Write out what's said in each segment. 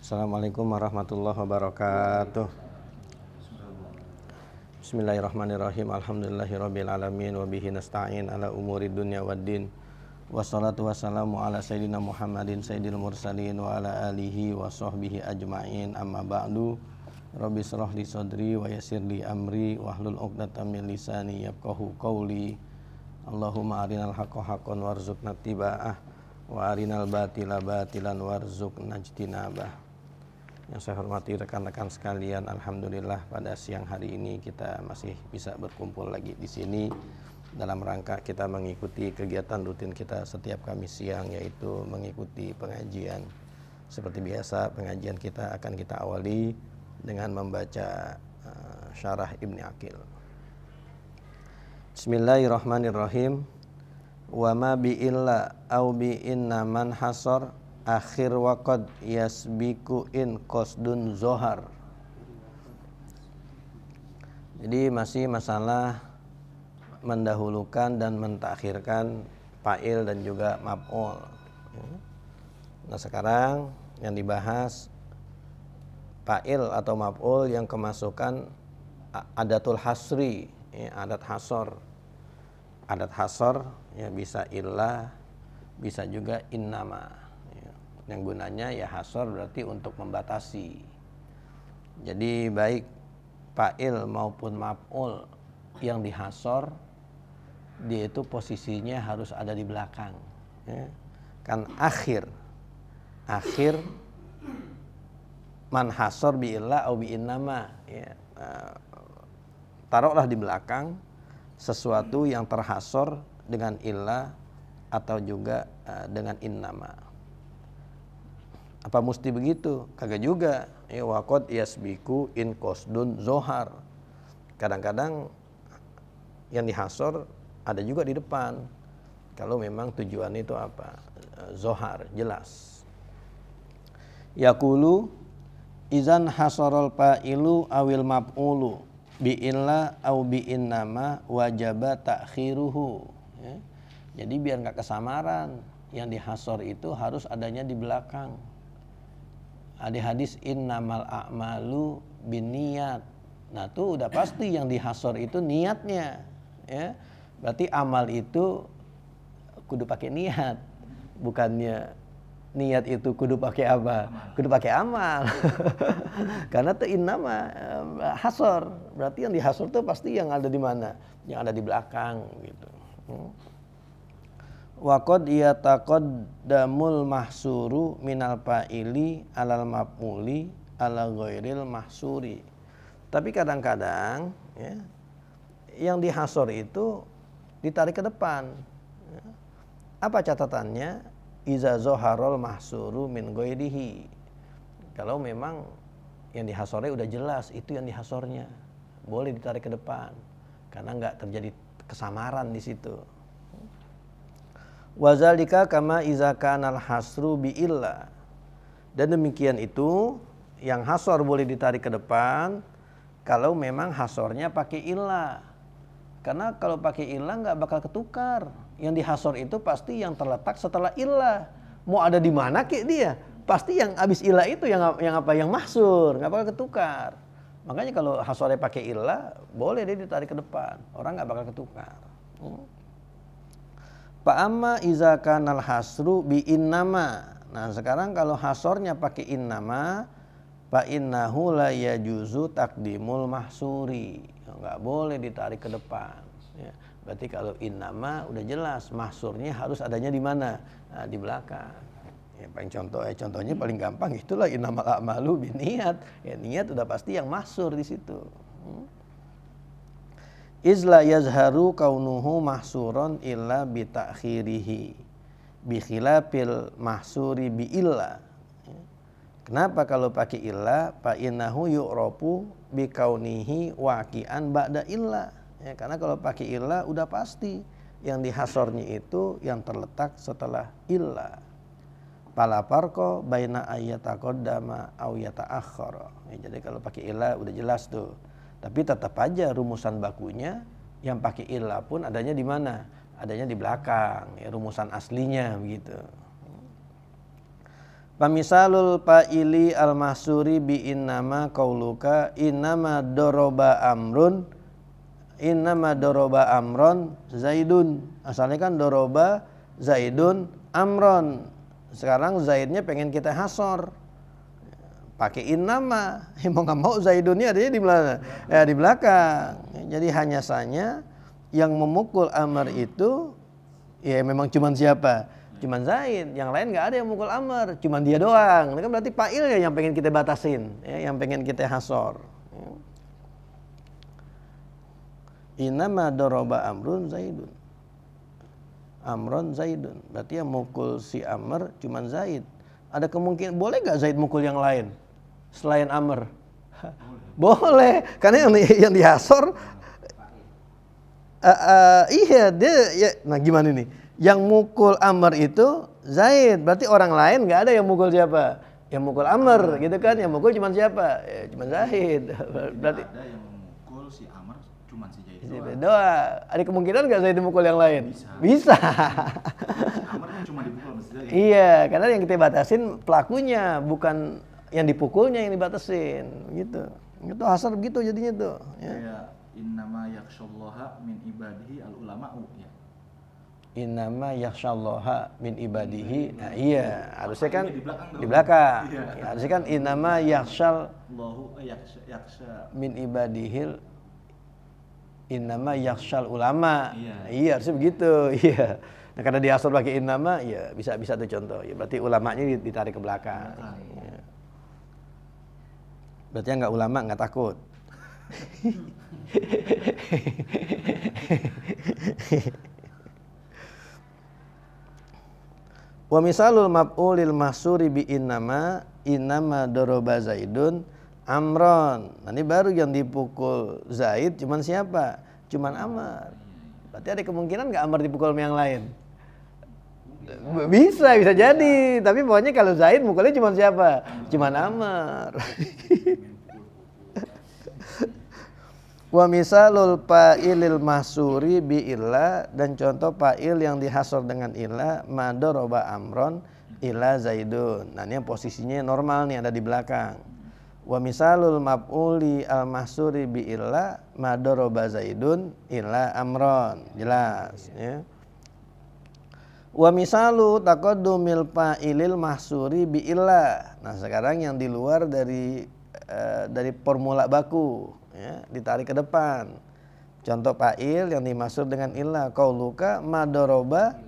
Assalamualaikum warahmatullahi wabarakatuh. Bismillahirrahmanirrahim. Alhamdulillahirabbil alamin wa bihi nasta'in ala umuri dunya waddin. Wassalatu wassalamu ala sayyidina Muhammadin sayyidil mursalin wa ala alihi wa sahbihi ajma'in. Amma ba'du. Rabbi shrah li sadri wa yassir li amri wahlul 'uqdatam min lisani yafqahu qawli. Allahumma arinal haqqa haqqan warzuqna ittiba'ah wa arinal batila batilan warzuqna ijtinabah. Yang saya hormati rekan-rekan sekalian, alhamdulillah pada siang hari ini kita masih bisa berkumpul lagi di sini dalam rangka kita mengikuti kegiatan rutin kita setiap Kamis siang, yaitu mengikuti pengajian. Seperti biasa, pengajian kita akan kita awali dengan membaca syarah Ibni Aqil. Bismillahirrahmanirrahim. Wa ma bi illa au bi inna man hasar akhir waqad yasbiku in qasdun zohar. Jadi masih masalah mendahulukan dan mentakhirkan fa'il dan juga maf'ul. Nah sekarang yang dibahas fa'il atau maf'ul yang kemasukan adatul hasri, adat hasor. Adat hasor ya bisa illah, bisa juga innama. Yang gunanya ya hasor berarti untuk membatasi. Jadi baik fa'il maupun maf'ul yang dihasor, dia itu posisinya harus ada di belakang ya. Kan akhir man hasor bi illa au bi innama ya. Taruhlah di belakang sesuatu yang terhasor dengan illa atau juga dengan innama. Apa mesti begitu? Kagak juga. Waqad yasbiku in qasdun zohar. Kadang-kadang yang dihasor ada juga di depan. Kalau memang tujuannya itu apa? Zohar, jelas. Yaqulu izan hasarul fa'ilu awil maf'ulu bi illa au bi innama wajaba ta'khiruhu. Ya. Jadi biar enggak kesamaran, yang dihasor itu harus adanya di belakang. Ada hadis innamal a'malu binniyat. Nah, itu udah pasti yang dihasor itu niatnya, ya. Berarti amal itu kudu pakai niat. Bukannya niat itu kudu pakai apa? Kudu pakai amal. Karena itu innama hasor. Berarti yang dihasor itu pasti yang ada di mana? Yang ada di belakang gitu. Wa qad yataqaddamul mahsuru minal fa'ili alal maf'uli ala ghairil mahsuri. Tapi kadang-kadang ya, yang dihasor itu ditarik ke depan. Apa catatannya? Iza zoharol mahsuru min ghairihi. Kalau memang yang dihasornya udah jelas itu yang dihasornya, boleh ditarik ke depan karena enggak terjadi kesamaran di situ. Wazalika kama iza kanal hasru bi illa. Dan demikian itu yang hasor boleh ditarik ke depan kalau memang hasornya pakai illa. Karena kalau pakai illa enggak bakal ketukar. Yang dihasor itu pasti yang terletak setelah illa. Mau ada di mana kek dia? Pasti yang habis illa itu yang mahsur, enggak bakal ketukar. Makanya kalau hasornya pakai illa, boleh dia ditarik ke depan. Orang enggak bakal ketukar. Fa'amma iza kanal hasru bi innama. Nah, sekarang kalau hasornya pakai innama, fa innahu la yajuzu taqdimul mahsuri. Enggak boleh ditarik ke depan. Ya. Berarti kalau innama udah jelas mahsurnya harus adanya di mana? Nah, di belakang. Ya, contohnya paling gampang itulah innamal a'malu binniyat. Ya, niat udah pasti yang mahsur di situ. Izla yazharu kaunuhu mahsuron illa bi ta'khirihi bi khilafil mahsuri bi illa. Kenapa kalau pakai illa? Fa innahu yu'rafu bi kaunihi waqi'an ba'da illa. Ya, karena kalau pakai illa udah pasti yang dihasornya itu yang terletak setelah illa. Pala farqa baina ayyataqaddama aw yata'akhkhara. Ya, jadi kalau pakai illa udah jelas tuh. Tapi tetap aja rumusan bakunya yang pakai illa pun adanya di mana? Adanya di belakang, ya, rumusan aslinya begitu. Pamisalul fa'ili al-mahsuri bi innama qauluka innama doroba amrun zaidun. Asalnya kan doroba zaidun amron. Sekarang zaidnya pengen kita hasor, pakai innama. Mau nggak mau zaidunnya adanya di mana? Ya di belakang. Jadi hanya saja yang memukul amr itu ya memang cuman siapa? Cuman Zaid. Yang lain nggak ada yang mukul amr, cuman dia doang. Ini kan berarti fa'ilnya yang pengen kita batasin, ya, yang pengen kita hasor. Innama doroba amrun zaidun. Amron zaidun. Berarti yang mukul si Amr cuman Zaid. Ada kemungkinan, boleh gak Zaid mukul yang lain selain Amr? Boleh. Karena yang dihasor iya dia ya, nah gimana nih? Yang mukul Amr itu Zaid. Berarti orang lain gak ada yang mukul siapa? Yang mukul Amr gitu kan. Yang mukul cuman siapa? Ya, cuman Zaid. Berarti ada yang mukul si Amr cuman si Zaid doang. Ada kemungkinan nggak Zaid mukul yang lain? Bisa. Si Amr cuma dipukul sama si Zaid. Iya, karena yang kita batasin pelakunya, bukan yang dipukulnya yang dibatasin, gitu. Itu hasar begitu jadinya tuh. Ya. Kayak innama yakhsyallaha min ibadihi al ulama'u ya. Innama yakhsyallaha min ibadihi. Nah, iya, harusnya kan di di belakang belakang. Iya. Ya, harusnya kan innama Allahu yakhsha min ibadihil innama yakhsyal ulama. Iya. Iya, harusnya begitu. Iya. Nah, karena diasor pakai innama, ya bisa tuh contoh. Ya berarti ulamanya ditarik ke belakang. Ya. Berarti yang nggak ulama nggak takut. Wa misalul maf'ulil mahsuri bi innama doroba Zaidun amron. Nah, ini baru yang dipukul Zaid cuman siapa? Cuman Amr. Berarti ada kemungkinan nggak Amr dipukul sama yang lain? Bisa jadi. Tapi pokoknya kalau Zaid mukulnya cuman siapa? Cuman Amr. Wa misalul fa'ilil mahsuri bi illa, dan contoh fa'il yang dihasor dengan illa madoroba amron illa zaidun. Nah, ini yang posisinya normal nih, ada di belakang. Wa misalul maf'uli al mahsuri bi illa madoroba zaidun illa amron. Jelas ya. Wa misalu taqaddumil fa'ilil mahsuri bi illa. Nah, sekarang yang di luar dari formula baku, ya, ditarik ke depan. Contoh fa'il yang dimaksud dengan illa, qauluka madoroba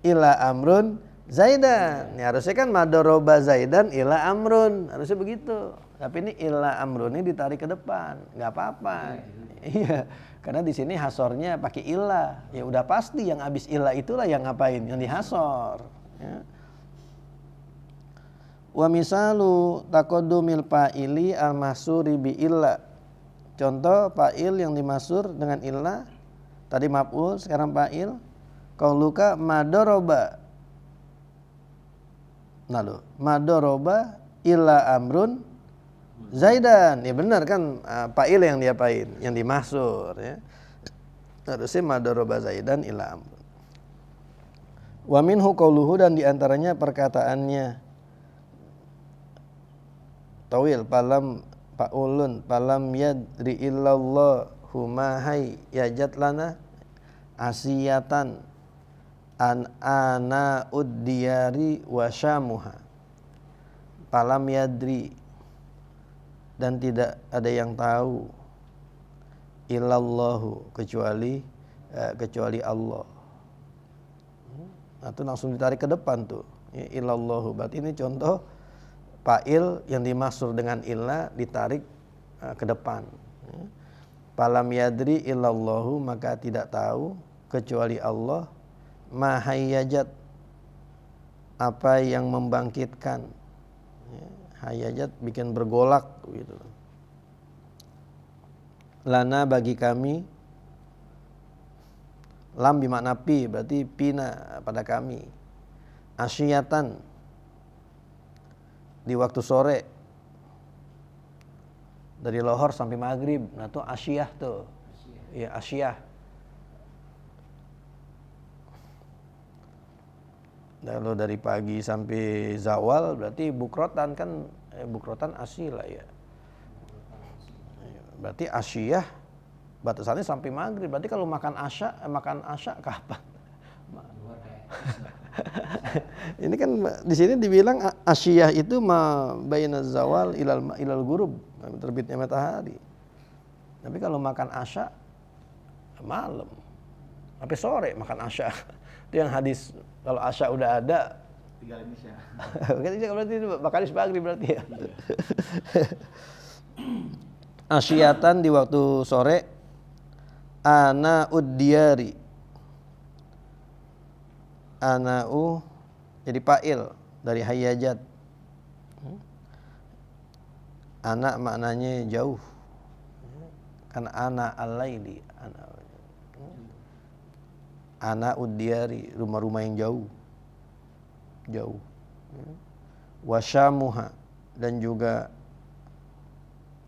illa amrun zaidan. Ya, harusnya kan madoroba zaidan illa amrun, harusnya begitu. Tapi ini illa amrun ini ditarik ke depan, nggak apa-apa. Iya, karena di sini hasornya pakai illa. Ya udah pasti yang habis illa itulah yang ngapain? Yang dihasor. Ya. Wa misalu taqaddumil fa'ili al-mahsuri bi illa. Contoh fa'il yang dimasur dengan illa, tadi maf'ul, sekarang fa'il. Qauluka madoroba. Nah, madoroba illa amrun zaidan. Ya benar kan, fa'il yang diapain? Yang dimasur ya. Harusnya madoroba zaidan illa amrun. Wa minhu qauluhu, dan diantaranya perkataannya tawil palam paulun palam yadri illallahu mahai yajat lana asiyatan an ana uddiyari wasyamuha. Palam yadri, dan tidak ada yang tahu, illallahu, kecuali Allah. Nah, itu langsung ditarik ke depan tuh ya, illallahu. Berarti ini contoh fa'il yang dimaksud dengan illa ditarik ke depan. Falam yadri illallahu, maka tidak tahu kecuali Allah, mahayyajat, apa yang membangkitkan. Hayyajat bikin bergolak gitu. Lana, bagi kami. Lam bimakna pi, berarti pina, pada kami. Asyiyatan, di waktu sore, dari lohor sampai maghrib. Nah, itu asyiyah tuh. Ya, asyiyah. Kalau dari pagi sampai zawal berarti bukrotan kan, bukrotan asyila ya. Berarti asyiyah batasannya sampai maghrib. Berarti kalau makan asya kapan? Ini kan di sini dibilang asyiyah itu ma baina zawal ilal ghurub, terbitnya matahari. Tapi kalau makan asya malam sampai sore makan asya. Itu yang hadis kalau asya udah ada tinggal Indonesia. Berarti itu bakal maghrib berarti ya. Asyiyatan di waktu sore, ana uddiyari, ana'u jadi fa'il dari hayyajat. Anak maknanya jauh, kan ana al-laili, ana uddiyari, rumah-rumah yang jauh. Wasyamuha, dan juga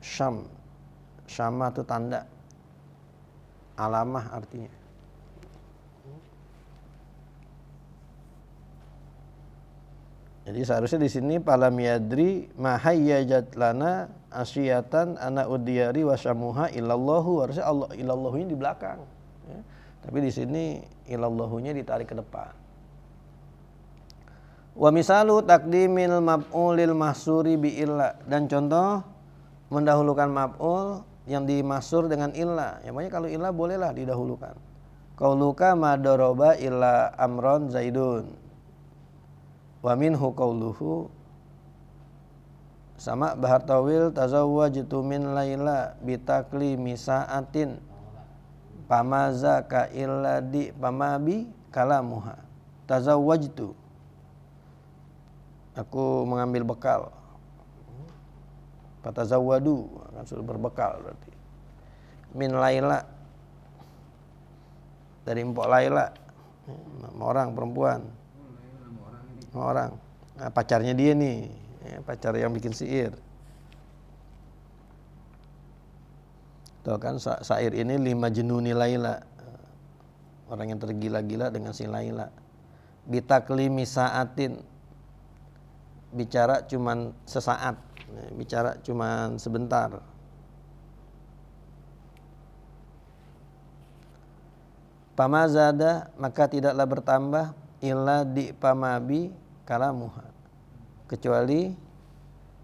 syam. Syamah itu tanda, alamah artinya. Jadi seharusnya di sini palam yadri mahayyajat lana asyiyatan ana udiyari wasyamuha illallahu, harusnya Allah ilallahu ini di belakang. Ya. Tapi di sini ilallahu-nya ditarik ke depan. Wa misalu taqdimil maf'ulil mahsuri bi illa, dan contoh mendahulukan maf'ul yang dimahsur dengan illa. Ya makanya kalau illa bolehlah didahulukan. Qauluka ma daraba illa amron zaidun. Wa minhu qauluhu sama bahar tawil tazawwajtu min laila bitakli misaatin pamaza ka illa di pamabi kalamuha. Tazawwajtu, aku mengambil bekal. Fatazawwadu, kan sudah berbekal berarti. Min laila, dari empok Laila, orang perempuan. Orang, nah, pacarnya dia nih, ya, pacar yang bikin syair. Tuh kan syair ini 5 jenuni Laila, orang yang tergila-gila dengan si Laila. Bitaklimi saatin, bicara cuman sesaat, bicara cuman sebentar. Pamazada, maka tidaklah bertambah illa di pamabi kalamuha, kecuali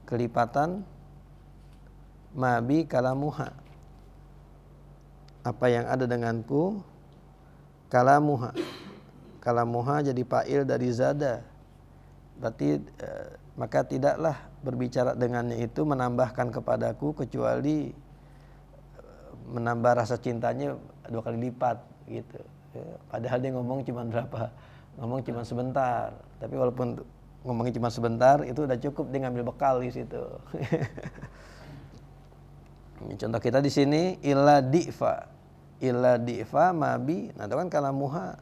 kelipatan mabi kalamuha, apa yang ada denganku, kalamuha. Kalamuha jadi fa'il dari zada, berarti maka tidaklah berbicara dengannya itu menambahkan kepadaku kecuali menambah rasa cintanya 2 kali lipat gitu. Padahal dia ngomong cuma berapa? Ngomong cuma sebentar. Tapi walaupun ngomongnya cuma sebentar, itu udah cukup dia ngambil bekal di situ. Contoh kita di sini illa di'fa mabi. Nah, itu kan kalamuha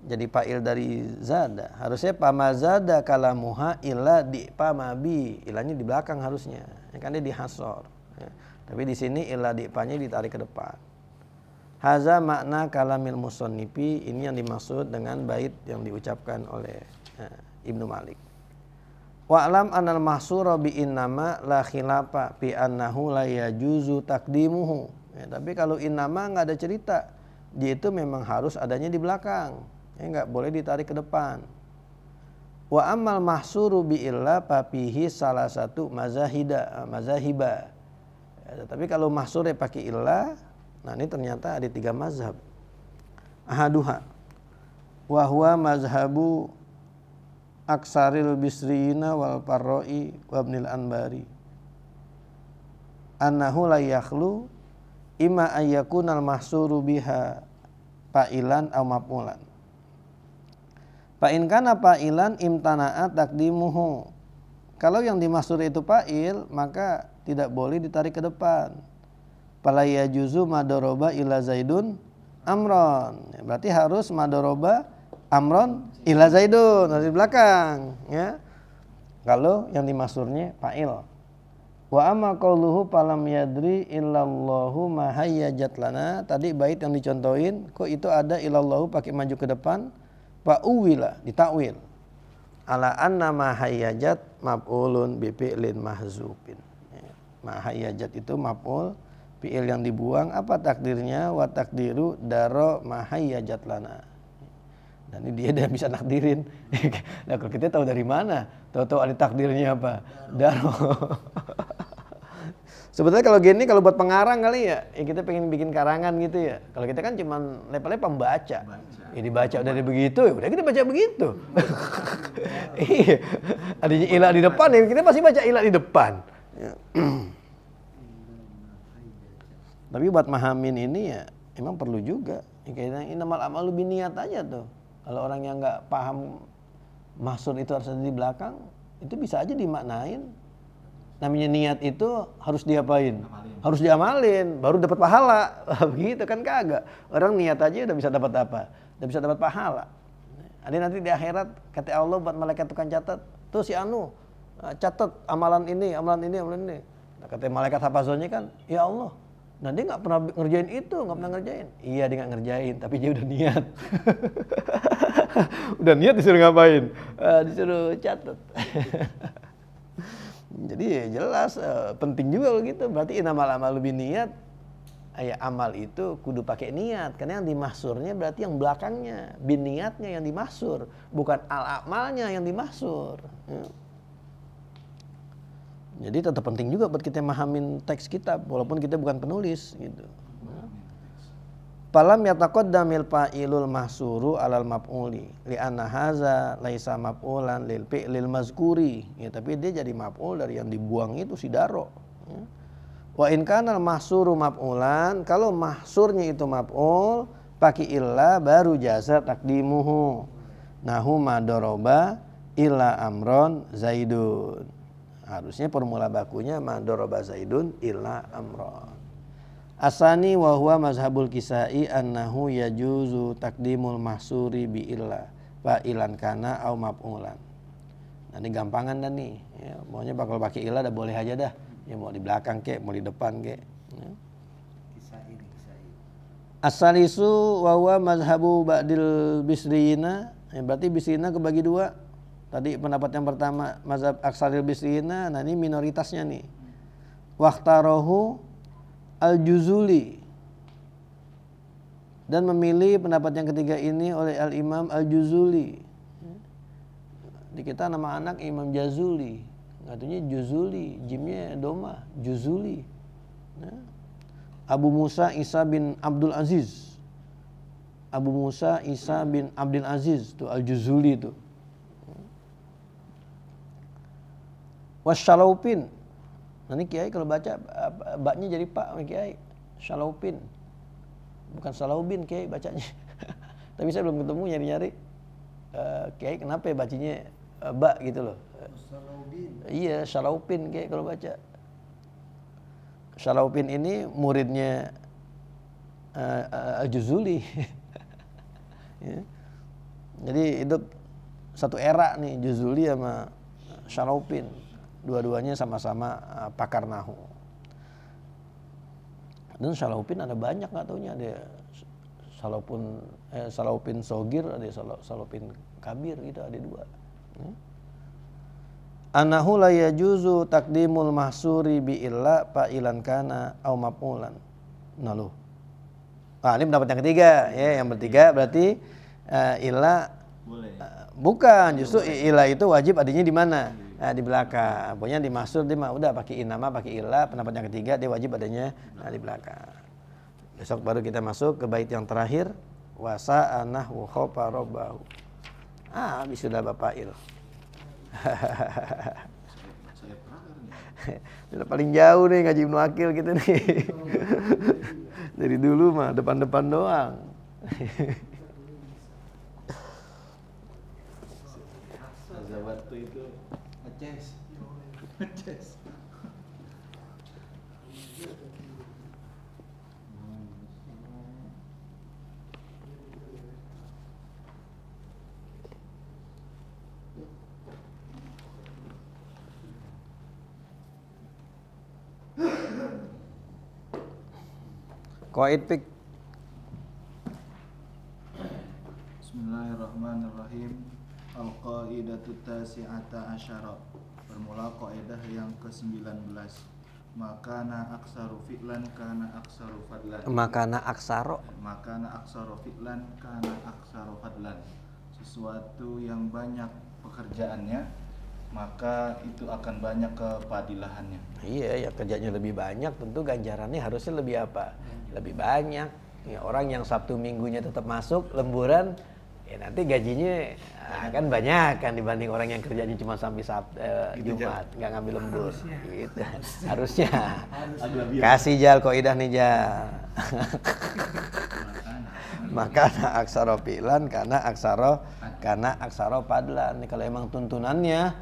jadi fa'il dari zada. Harusnya pamazada kalamuha illa di'fa mabi. Ilahnya di belakang harusnya. Ya kan dia dihasor. Ya. Tapi di sini illa di'fanya ditarik ke depan. Haza makna kalamil musannifi, ini yang dimaksud dengan bait yang diucapkan oleh Ibnu Malik. Wa'lam anal mahsura bi innama la khilafa bi annahu la yajuzu taqdimuhu. Ya, tapi kalau innama enggak ada cerita, dia itu memang harus adanya di belakang. Ya, enggak boleh ditarik ke depan. Wa ammal mahsuru bi illa papihi salah satu mazahiba. Ya, tapi kalau mahsurnya pakai illa, nah ini ternyata ada 3 mazhab. Ahaduha wa huwa mazhabu aksaril bisriyina wal farra'i wa ibnil anbari. Annahu la yakhlu imma ayyakunal mahsuru biha fa'ilan aw maf'ulan. Fa in kana fa'ilan imtana'at taqdimuhu. Kalau yang dimaksud itu fa'il, maka tidak boleh ditarik ke depan. Fala yajuzu madoroba ila zaidun amron. Ya, berarti harus madoroba amron ila zaidun, dari belakang, ya. Kalau yang dimaksudnya fa'il. Wa amma qauluhu falam yadri illallahu ma hayyajat lana. Tadi bait yang dicontohin, kok itu ada illallahu pakai maju ke depan, fa uwila, ditakwil. ala anna ma hayyajat maf'ulun bi fi'lin mahzufin. Ma hayyajat itu maf'ul, fi'il yang dibuang, apa takdirnya? Wa takdiru daro ma hayyajat lana. Dan ini dia bisa nakdirin. Nah, kalau kita tahu dari mana? Tahu-tahu ada takdirnya apa? Daro. Sebetulnya kalau gini, kalau buat pengarang kali ya kita pengen bikin karangan gitu ya. Kalau kita kan cuma levelnya pembaca. Ya dibaca dari begitu, ya udah kita baca begitu. Iya. Adanya ilah di depan ya kita pasti baca ilah di depan. Ya. Tapi buat mahamin ini ya emang perlu juga. Ya, kayaknya innamal a'malu binniyat aja tuh. Kalau orang yang nggak paham maksud itu harus ada di belakang, itu bisa aja dimaknain. Namanya niat itu harus diapain? Harus diamalin, baru dapat pahala. Begitu kan kagak. Orang niat aja udah bisa dapat apa? Udah bisa dapat pahala. Ada nanti di akhirat kata Allah buat malaikat tukang catat, tuh si Anu catat amalan ini, amalan ini, amalan ini. Nah, kata malaikat hafazonnya kan, ya Allah. Nah dia nggak pernah ngerjain itu, nggak pernah ngerjain. Iya dia nggak ngerjain, tapi dia udah niat. Udah niat disuruh ngapain? Disuruh catat. Jadi ya jelas penting juga gitu. Berarti innamal a'malu binniyat. Ya amal itu kudu pakai niat, karena yang dimahsurnya berarti yang belakangnya, binniyatnya yang dimahsur, bukan al-a'malnya yang dimahsur. Ya. Jadi tetap penting juga buat kita memahamin teks kitab walaupun kita bukan penulis gitu. Falam yataqaddamil fa'ilul mahsuru alal maf'uli li'anna haza laisa maf'ulan lil fi'lil mazkuri. Ya, tapi dia jadi maf'ul dari yang dibuang itu si daro. Ya. Wa in kana al mahsuru maf'ulan, kalau mahsurnya itu maf'ul, pakai illa baru jasa takdimuhu. Nahu madoroba illa amron zaidun. Harusnya formula bakunya madoroba zaidun illa amron. Asani wa huwa mazhabul Kisai annahu yajuzu takdimul mahsuri bi illa fa'ilan kana au maf'ulan. Nah, ini gampangan dah nih. Ya, maunya bakal pakai illa dah boleh aja dah. Ya mau di belakang kek, mau di depan kek. Ya. Kisai. As-salisu wa huwa mazhabu ba'dil bisriyina. Ya, berarti bisriyina kebagi dua. Tadi pendapat yang pertama mazhab aksaril bisriyina, nah ini minoritasnya nih. Waqtarahu al-Juzuli. Dan memilih pendapat yang ketiga ini oleh al-Imam al-Juzuli. Di kita nama anak Imam Jazuli. Katanya Juzuli, jimnya doma, Juzuli. Nah. Abu Musa Isa bin Abdul Aziz. Abu Musa Isa bin Abdul Aziz tuh al-Juzuli itu. Wasyalaupin. Nanti kiai kalau baca baknya jadi pak kiai. Syalaupin. Bukan Salaubin kiai bacanya. Tapi saya belum ketemu nyari-nyari. Kiai kenapa ya bacanya bak gitu loh. Iya, Syalaupin kayak kalau baca. Syalaupin ini muridnya Al-Juzuli. Ya. Jadi itu satu era nih Juzuli sama Syalaupin. Dua-duanya sama-sama pakar nahu. Dan Syalaupin ada banyak nggak taunya, ada Salaupin Sogir, ada Salaupin Kabir gitu, ada dua. Ya. Anahu la yajuzu takdimul mahsuri bi illa fa'ilan kana au maf'ulan. Nah lu. Nah, ini pendapat yang ketiga ya, yang bertiga berarti illa bukan, justru illa itu wajib adanya di mana? Nah, di belakang. Pokoknya di mahsur dia mah udah pakai inama, pakai illa, pendapat yang ketiga dia wajib adanya di belakang. Besok baru kita masuk ke bait yang terakhir wasa anahu khofa rabbahu. Habis sudah Bapak Il. Sudah paling jauh nih ngaji Ibnu Aqil gitu nih. Dari dulu mah depan-depan doang. Zawatu itu ngeces. Qaid fik. Bismillahirrahmanirrahim. Al-qaidatu tasi'ata asyara. Bermula kaidah yang ke-19. Makana aksaru fi'lan kana aksaru fadlan. Makana aksaro. Makana aksaru fi'lan kana aksaru fadlan. Sesuatu yang banyak pekerjaannya, maka itu akan banyak kepadilahannya. Iya, ya kerjanya lebih banyak, tentu ganjarannya harusnya lebih apa? Lebih banyak. Ya, orang yang Sabtu Minggunya tetap masuk lemburan, ya nanti gajinya kan banyak kan dibanding orang yang kerjanya cuma sampai Jumat, nggak ngambil lembur. Gitu. Harusnya. Kasih Jal kaidah nih Jal. Makana aksaro fi'lan karena aksaro padlan. Nih, kalau emang tuntunannya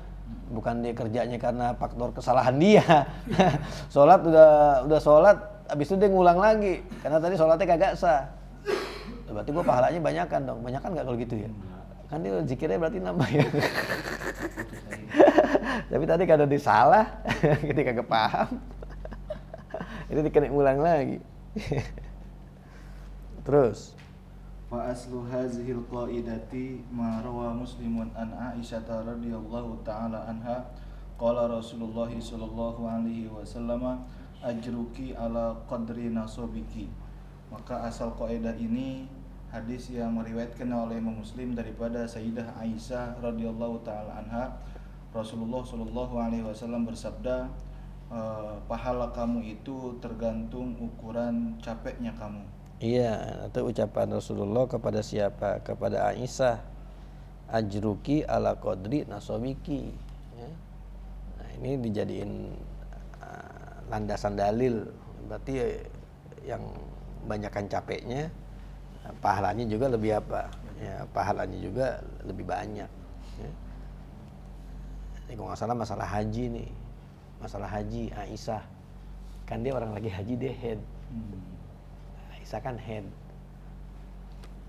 bukan dia kerjanya karena faktor kesalahan dia. Sholat udah sholat, habis itu dia ngulang lagi karena tadi sholatnya kagak sah. Berarti gua pahalanya banyakan dong. Banyakan nggak kalau gitu ya? Kan dia zikirnya berarti nambah ya. Tapi tadi kalau disalah, ketika kagak paham, itu dikena ngulang lagi. Terus Fa aslu hazihil qaidati ma rawa Muslimun an Aisyah radhiyallahu taala anha qala Rasulullah sallallahu alaihi wasallam ajruki ala qadri nasabiki. Maka asal kaidah ini hadis yang meriwayatkan oleh Imam Muslim daripada Sayyidah Aisyah radhiyallahu taala anha. Rasulullah sallallahu alaihi wasallam bersabda, pahala kamu itu tergantung ukuran capeknya kamu. iya, itu ucapan Rasulullah kepada siapa? Kepada Aisyah. Ajruki ala qadri nasobiki. Ya. Nah, ini dijadiin landasan dalil. Berarti yang banyakkan capeknya, pahalanya juga lebih apa? Ya, pahalanya juga lebih banyak. Ya. Ini kalau nggak salah masalah haji nih. Masalah haji Aisyah. Kan dia orang lagi haji, dia head. Aisyah kan head.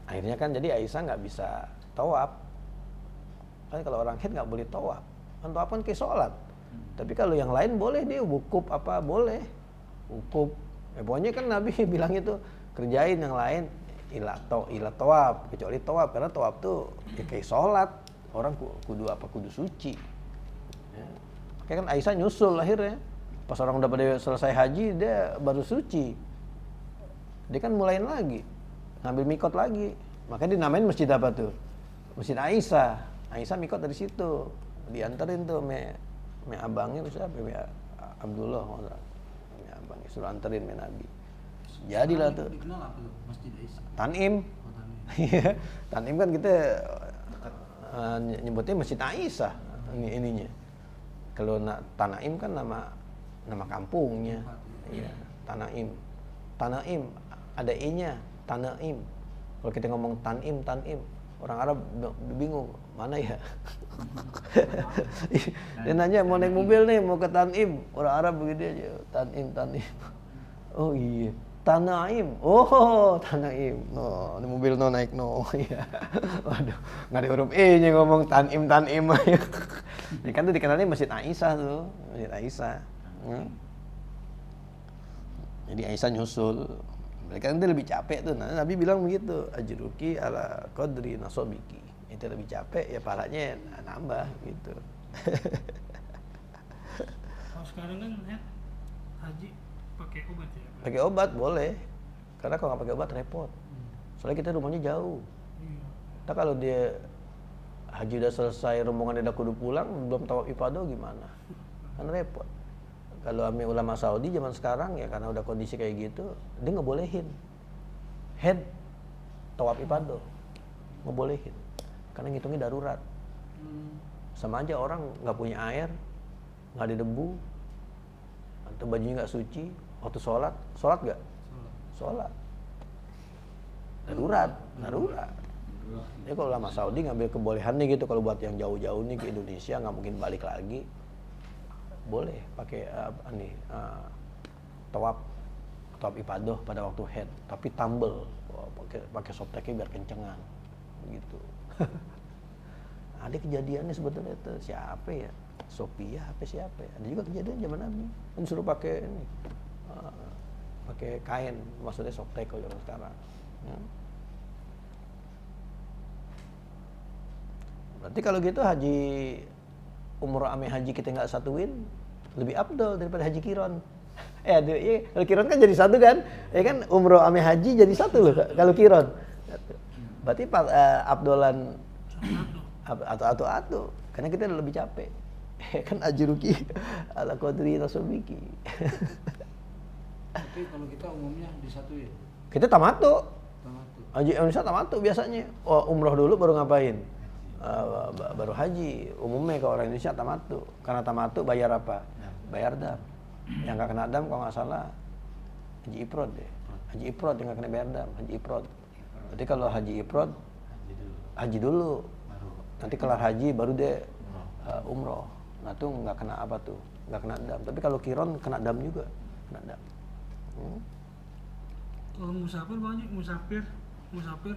Akhirnya kan jadi Aisyah nggak bisa tawaf. Kan kalau orang head nggak boleh tawaf. Kan tawaf kan kayak sholat. Tapi kalau yang lain boleh, dia wukuf apa boleh. Wukuf. Pokoknya kan Nabi bilang itu kerjain yang lain ila tawaf, kecuali tawaf, karena tawaf tuh ya kayak sholat. Orang kudu suci. Ya. Makanya kan Aisyah nyusul akhirnya. Pas orang udah pada selesai haji, dia baru suci. Dia kan mulain lagi, ngambil mikot lagi. Makanya dinamain masjid apa tuh? Masjid Aisyah. Aisyah mikot dari situ. Dianterin tuh me abangnya siapa? Me Abdullah. Me abangnya suruh anterin me Nabi. Jadilah tuh. Dikenal apa tuh? Masjid Aisyah. Tanim. Iya. Tanim kan kita nyebutnya Masjid Aisyah ininya. Kalau Tanaim kan nama kampungnya. Iya, Tanaim. Tanaim ada i-nya, Tanaim. Kalau kita ngomong Tanim, orang Arab bingung, mana ya? Dia nanya mau naik mobil nih, mau ke Tanim. Orang Arab begitu aja, Tanim. Oh iya, Tanaim. Oh, Tanaim. No, ini mobil no naik no. Iya. Waduh, nggak ada huruf e-nya ngomong Tanim. Ini kan tuh dikenalnya Masjid Aisyah tuh, Masjid Aisyah. Jadi Aisyah nyusul. Mereka nanti lebih capek tuh. Nah, Nabi bilang begitu, ajruki ala qadri nasobiki. Itu lebih capek ya pahalanya nambah gitu. Kalau sekarang kan haji pakai obat ya? Pakai obat boleh. Karena kalau nggak pakai obat repot. Soalnya kita rumahnya jauh. Iya. Nah, kalau dia haji udah selesai, rombongan udah kudu pulang, belum tawaf ifadah gimana? Kan repot. Kalau ambil ulama Saudi zaman sekarang ya karena udah kondisi kayak gitu, dia ngebolehin head tawaf ifadah, ngebolehin, karena ngitungnya darurat. Sama aja orang nggak punya air, nggak ada debu, atau bajunya nggak suci, waktu sholat nggak? Sholat. Darurat. Jadi kalau ulama Saudi ngambil kebolehan nih gitu, kalau buat yang jauh-jauh nih ke Indonesia nggak mungkin balik lagi. Boleh pakai tawaf ibadah pada waktu head, tapi tumble, pakai softteknya biar kencengan, gitu. Ada kejadiannya sebetulnya itu siapa ya? Sophia apa siapa ya? Ada juga kejadian zaman Nabi, kan suruh pakai ini, pakai kain, maksudnya softtek kalau zaman sekarang. Berarti kalau gitu haji umroh ame haji kita nggak satuin lebih afdol daripada haji kiron. Iya, kalau kiron kan jadi satu kan? Ya kan umroh ame haji jadi satu loh kalau kiron. Berarti abdolan atau karena kita lebih capek. Kan ajruki ala qadri rasuliki. Tapi kalau kita umumnya disatuin. Kita tamattu. Tamattu. Haji Indonesia tamattu biasanya. Oh, umroh dulu baru ngapain? Baru haji. Umumnya kalau orang Indonesia tamattu. Karena tamattu bayar apa? Bayar dam. Yang nggak kena dam kalau nggak salah haji ifrad deh. Haji ifrad yang nggak kena bayar dam. Haji ifrad. Berarti kalau haji ifrad haji dulu. Nanti kelar haji baru deh umroh. Nah tuh nggak kena apa tuh? Nggak kena dam. Tapi kalau kiron kena dam juga. Kena dam. Kalau musafir banyak musafir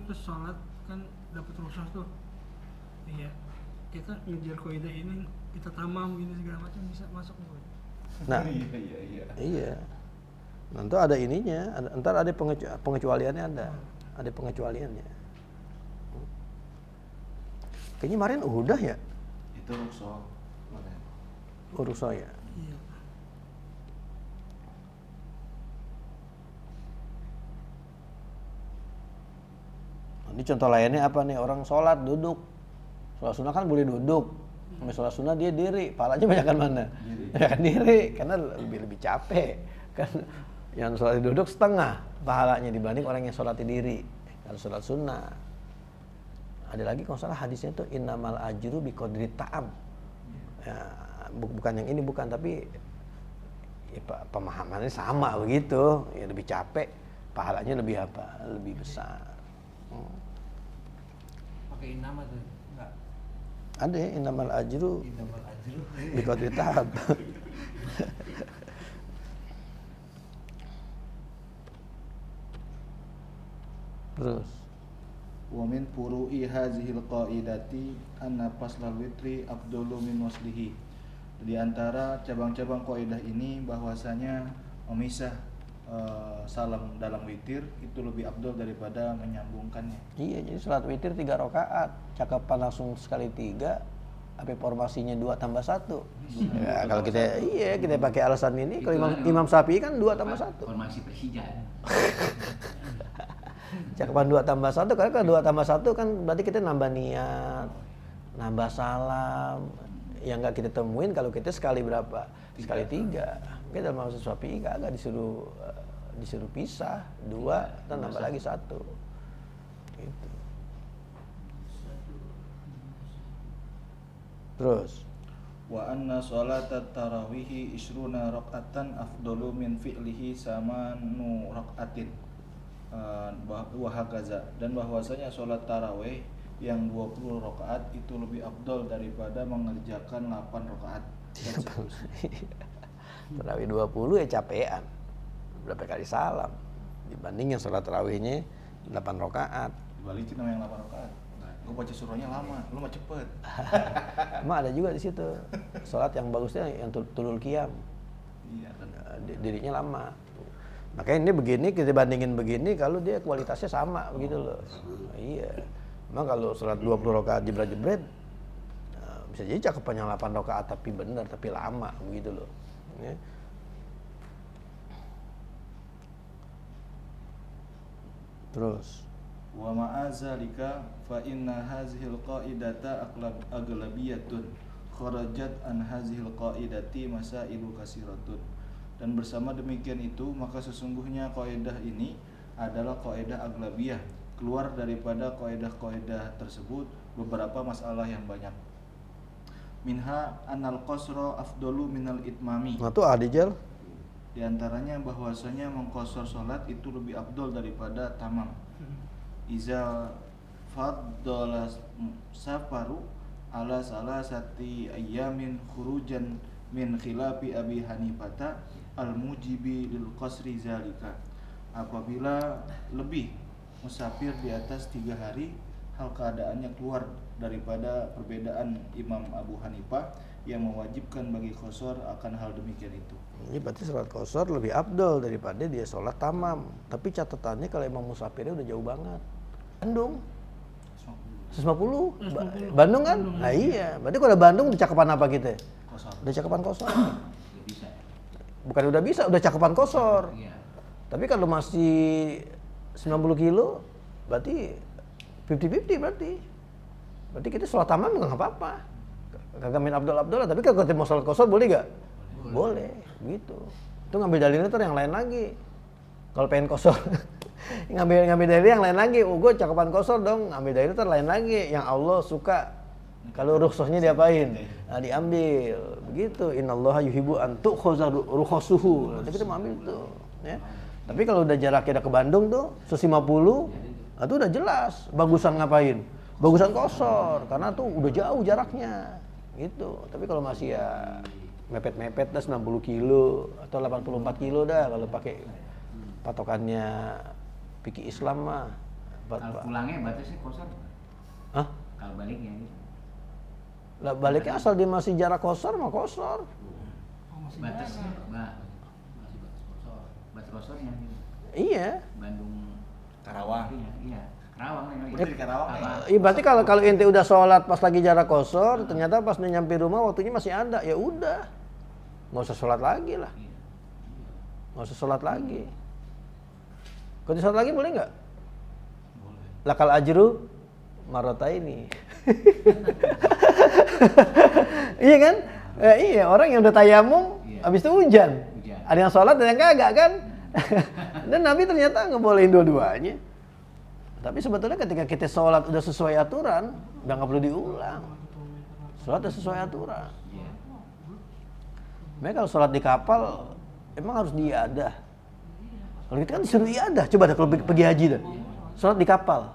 terus sholat kan dapat rukhsah tuh. Iya. Kita ngejar kaidah ini kita tamam gini segala macam bisa masuk bukan? Nah, iya. Nanti ada ininya, ntar ada pengecualiannya ada pengecualiannya. Kayaknya kemarin udah ya? Itu rukhsah. Rukhsah ya. Iya. Ini contoh lainnya apa nih? Orang sholat duduk. Sholat sunnah kan boleh duduk. Sampai sholat sunnah dia diri. Pahalanya banyakkan mana? Banyakkan diri. Karena lebih capek. Kan yang sholat duduk setengah pahalanya dibanding orang yang sholat diri. Kalau sholat sunnah. Ada lagi kalau salah hadisnya tuh innamal ajru biqadri ta'am. Ya, bukan yang ini bukan, tapi ya, pemahamannya sama begitu. Ya lebih capek, pahalanya lebih apa? Lebih besar. Pakai nama tuh enggak? Ada ya, innamal ajru Innamal ajru biqadri ta'am. Terus Wa min furu'i hazihil qaidati anna faslal witri afdalu min waslihi. Di antara cabang-cabang kaidah ini bahwasanya memisah salam dalam witir itu lebih afdal daripada menyambungkannya. iya, jadi salat witir 3 rakaat, cakapan langsung sekali 3, apa formasinya 2 tambah 1. Ya, kalau kita pakai alasan ini, kalau Imam Syafi'i kan 2 tambah 1. Formasi Persija. Cakapan 2 tambah 1, karena kalau 2 tambah 1 kan berarti kita nambah niat, nambah salam. Yang nggak kita temuin kalau kita sekali berapa? Sekali 3. Kita dalam maksud Syafi'i kagak disuruh pisah 2 dan nambah lagi 1. Gitu. Terus Wa anna sholatat tarawihi isruna rakaatan afdalu min fi'lihi samanu rakaatin. Wahakaza, dan bahwasanya sholat tarawih yang 20 rakaat itu lebih afdal daripada mengerjakan 8 rakaat. tarawih 20 ya capean. Berapa kali salam dibanding yang sholat tarawihnya 8 rakaat. Dibalikin sama yang 8 rakaat. Gue baca surahnya lama, lu mah cepet. Emang ada juga di situ. Sholat yang bagusnya yang tulul qiyam. Iya kan. Dirinya lama. Makanya ini begini, kita bandingin begini, kalau dia kualitasnya sama begitu loh. Iya. Emang kalau sholat 20 rakaat jebret-jebret, bisa jadi cakupannya 8 rakaat tapi benar, tapi lama begitu loh. Ya. Terus Wa ma'azalika fa inna hazihil qaidata aglabiyatun kharajat an hazihil qaidati masailu kasiratun. Dan bersama demikian itu maka sesungguhnya kaidah ini adalah kaidah aglabiyah, keluar daripada kaidah-kaidah tersebut beberapa masalah yang banyak. Minha anal qasra afdalu minal itmami. nah tuh adijal. Di antaranya bahwasanya mengqasar salat itu lebih afdal daripada tamam. Iza faddala safaru ala salasati ayyamin khurujan min khilafi Abi Hanifata al-mujibi lil qasri zalika. Apabila lebih musafir di atas 3 hari, hal keadaannya keluar daripada perbedaan Imam Abu Hanifah yang mewajibkan bagi qasar akan hal demikian itu. Ini berarti sholat qasar lebih afdal daripada dia sholat tamam. Tapi catatannya kalau emang musafirnya udah jauh banget. Bandung 150. 150. Bandung kan? Bandung. Nah iya, berarti kalau Bandung udah cakepan apa kita? Kosor. Udah cakepan kosor. Nggak bisa. Bukan udah bisa, udah cakepan kosor. Iya. Tapi kalau masih 90 kilo, berarti 50-50 berarti. Berarti kita sholat tamam nggak apa-apa. Kagak main Abdul, tapi kalau kita mau sholat kosor boleh nggak? Boleh, gitu. Itu ngambil dalilnya tuh yang lain lagi. Kalau pengen kosor, ngambil dalil yang lain lagi. Oh, gue cakepan kosor dong, ngambil dalil itu lain lagi. Yang Allah suka. Kalau rukhsahnya diapain? Nah, diambil. Begitu. Innallaha yuhibbu an tu'khaza rukhsuhu. Nanti kita mau ambil tuh, ya. Tapi kalau udah jaraknya udah ke Bandung tuh 150, itu udah jelas. Bagusan ngapain? Bagusan kosor karena tuh udah jauh jaraknya. Gitu. Tapi kalau masih ya mepet-mepet dah 90 kilo atau 84 kilo dah kalau pakai patokannya fikih Islam mah. Kalau pulangnya batasnya kosor. Hah? Kalau baliknya gitu. Lah baliknya asal dia masih jarak kosor mah kosor. Batasnya masih batas kosornya gitu. Iya. Bandung Karawang. Iya. Karawang yang Berarti di Karawang ya? Iya berarti kalau ente udah sholat pas lagi jarak kosor, ternyata pas dia nyampe rumah waktunya masih ada, ya udah, nggak usah sholat lagi lah, nggak usah sholat lagi. Kalau sholat lagi boleh nggak? Boleh. Lakal ajru marota ini. Iya kan? Iya orang yang udah tayamum, habis itu hujan. Ada yang sholat, ada yang kagak kan? Dan Nabi ternyata ngebolehin dua-duanya. Tapi sebetulnya ketika kita sholat udah sesuai aturan, udah nggak perlu diulang. Sholat udah sesuai aturan. Mereka kalau sholat di kapal, emang harus diiadah. Kalau kita kan disuruh iadah, coba dah kalau pergi haji dah. Sholat di kapal.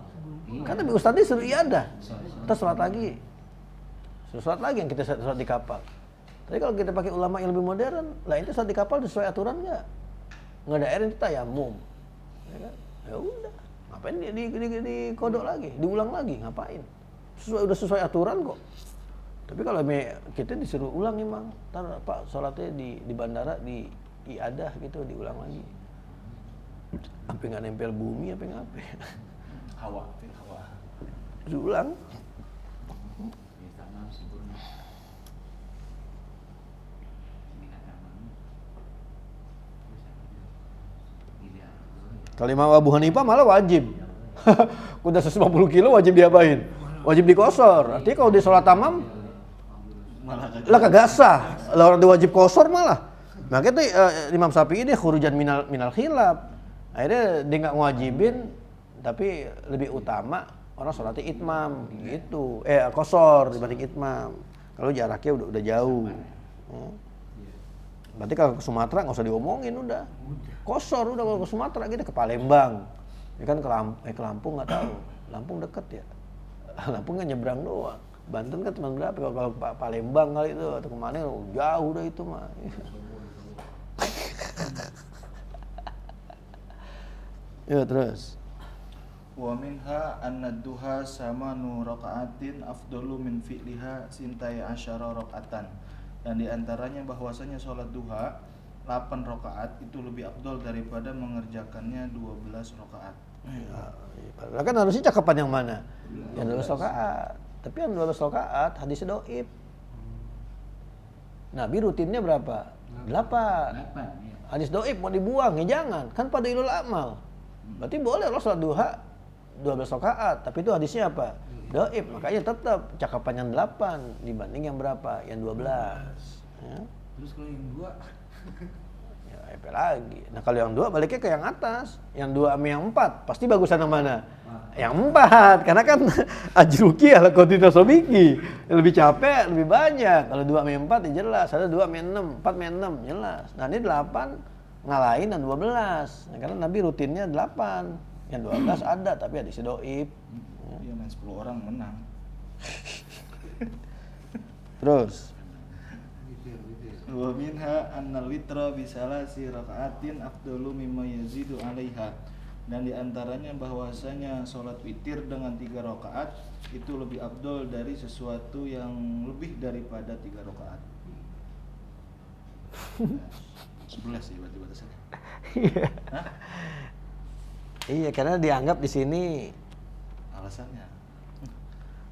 Kan tapi ustadznya disuruh iadah. Kita sholat lagi. Suruh sholat lagi yang kita sholat di kapal. Tapi kalau kita pakai ulama yang lebih modern, lah itu sholat di kapal sesuai aturan nggak? Nggak ada air itu tayamum. Ya kan? Ya udah. Ngapain di kodok lagi, diulang lagi, ngapain? Udah sesuai aturan kok. Tapi kalau kita disuruh ulang emang, ntar Pak sholatnya di bandara di iadah gitu, diulang lagi. Sampai nggak nempel bumi, apa ngapain? Hawa. Diulang. Kalau Imam Abu Hanifah malah wajib. Udah 150 kilo wajib diapain? Wajib dikosor. Artinya kalau di sholat tamam lah kagak sah. Lah orang diwajib kosor malah. Makanya tuh Imam Syafi'i dia khurujan minal khilaf. Akhirnya dia nggak ngewajibin, tapi lebih utama orang sholatnya itmam gitu. Kosor dibanding itmam. Kalau jaraknya udah jauh. Berarti kalau ke Sumatera nggak usah diomongin udah. Kosor udah kalau ke Sumatera gitu, ke Palembang. Ya kan ke Lampung nggak tahu. Lampung deket ya. Lampung kan nyebrang doang. Banten kan cuma berapa? Kalau Palembang kali itu atau kemana jauh udah itu mah. Ya terus. Wa minha anna duha samanu raka'atin afdalu min fi'liha sintai asyara raka'atan. Dan diantaranya bahwasanya sholat duha 8 rakaat itu lebih afdol daripada mengerjakannya 12 rakaat. Padahal kan harusnya cakapan yang mana? Yang 12 rakaat. Tapi yang 12 rakaat hadisnya dhaif. Nabi rutinnya berapa? 8. Hadis dhaif mau dibuang ya jangan. Kan pada ilul amal. Berarti boleh lo sholat duha 12 rakaat, tapi itu hadisnya apa? Dhaif. Makanya tetap cakapan yang 8 dibanding yang berapa? Yang 12. Ya. Terus kalau yang 2 Ya, EP lagi. Nah, kalau yang 2 baliknya ke yang atas. Yang 2 sama yang 4, pasti bagusan yang mana? Yang 4, karena kan ajruki ala qadina sobiki. Lebih capek, lebih banyak. Kalau 2 sama yang 4 ya jelas, ada 2 sama yang 6, 4 sama yang 6 jelas. Nah, ini 8 ngalahin yang 12. Nah, karena Nabi rutinnya 8. Yang 12 ada tapi hadisnya dhaif. Dia main 10 orang menang. Terus Wa minha annal witra bisalasi raka'atin afdalu mimma yazidu 'alaiha. Dan diantaranya bahwasanya sholat witir dengan 3 rakaat itu lebih afdol dari sesuatu yang lebih daripada 3 rakaat. 11 sih berarti batasannya. Iya, karena dianggap di sini Alasannya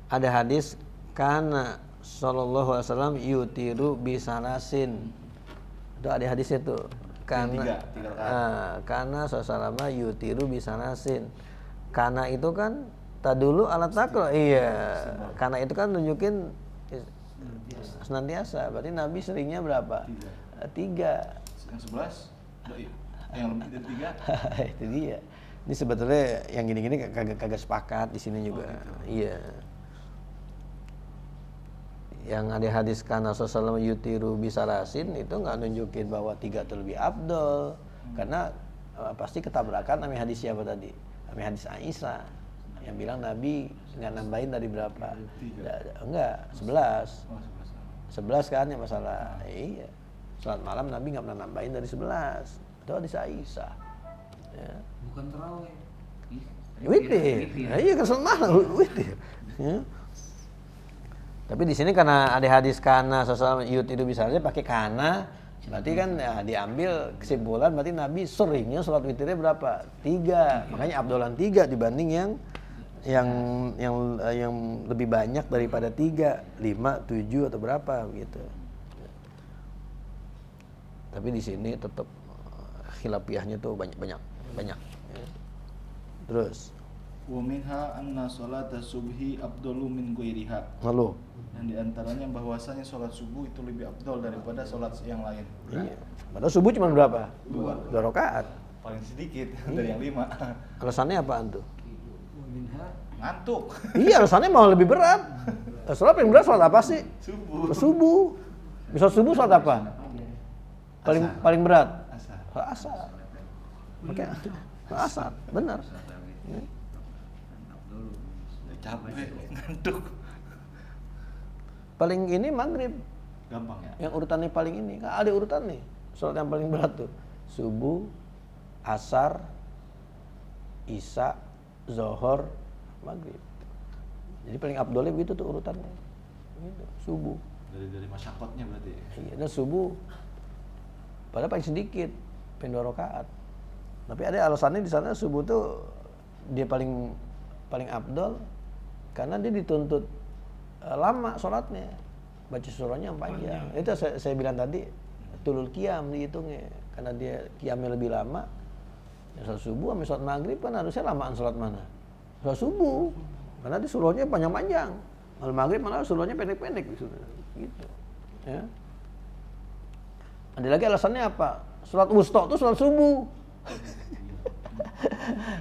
ada hadis kana sallallahu alaihi wasallam yutiru bisalasin. Itu ada hadis itu. Karena tiga rakaat. karena sallallahu yutiru bisalasin. Karena itu kan tadulu alat takro. Iya. Karena itu kan nunjukin senantiasa. Berarti Nabi seringnya berapa? 3. Yang 11? Yang lebih dari 3? Itu dia. Ini sebetulnya yang gini-gini kagak sepakat di sini juga. Iya. Yang ada hadis karena Rasulullah yutiru bisalasin itu nggak nunjukin bahwa 3 itu lebih afdol. Karena pasti ketabrakan sama hadis siapa tadi? Sama hadis Aisyah yang bilang Nabi nggak nambahin dari berapa? Enggak, 11. 11 kan yang masalah. Iya. Salat malam Nabi nggak pernah nambahin dari 11. Itu hadis Aisyah. Ya. Bukan terawih. Witir. Iya kan salat malam witir. Ya. Tapi di sini karena ada hadis kana sosial itu bisa aja pakai kana, berarti kan ya, diambil kesimpulan berarti Nabi seringnya sholat witirnya berapa? 3. Makanya abdolan 3 dibanding yang lebih banyak daripada 3, 5, 7 atau berapa gitu. Tapi di sini tetap khilafiyahnya tuh banyak. Ya. Terus Wa minha anna salata subhi afdalu min ghairiha. lalu Dan diantaranya bahwasanya sholat subuh itu lebih afdol daripada sholat yang lain. iya. Padahal subuh cuma berapa? 2. 2 rakaat. Paling sedikit dari yang 5. Alasannya apaan tuh? Ngantuk. Iya, alasannya mau lebih berat. Sholat paling berat sholat apa sih? Subuh. Subuh. Bisa subuh sholat apa? Paling berat. Asar. Sholat asar. Oke. Sholat asar, benar. Capek, ngantuk. Paling ini maghrib. Gampang ya. Yang urutannya paling ini. Kan ada urutan nih. Sholat yang paling berat tuh. Subuh, asar, isya, zuhur, maghrib. Jadi paling abdolnya begitu tuh urutannya. Gitu. Subuh. Dari masyakotnya berarti ya. Iya, dan subuh padahal paling sedikit, pengen 2 rakaat. Tapi ada alasannya di sana subuh tuh dia paling afdol karena dia dituntut lama sholatnya, baca surahnya yang panjang. Itu saya bilang tadi tulul qiyam dihitungnya karena dia qiyamnya lebih lama. Ya, sholat subuh sama sholat maghrib kan harusnya lamaan sholat mana? Sholat subuh karena dia surahnya panjang-panjang. Kalau maghrib malah surahnya pendek-pendek gitu. Ya. Ada lagi alasannya apa? Sholat wusta itu sholat subuh.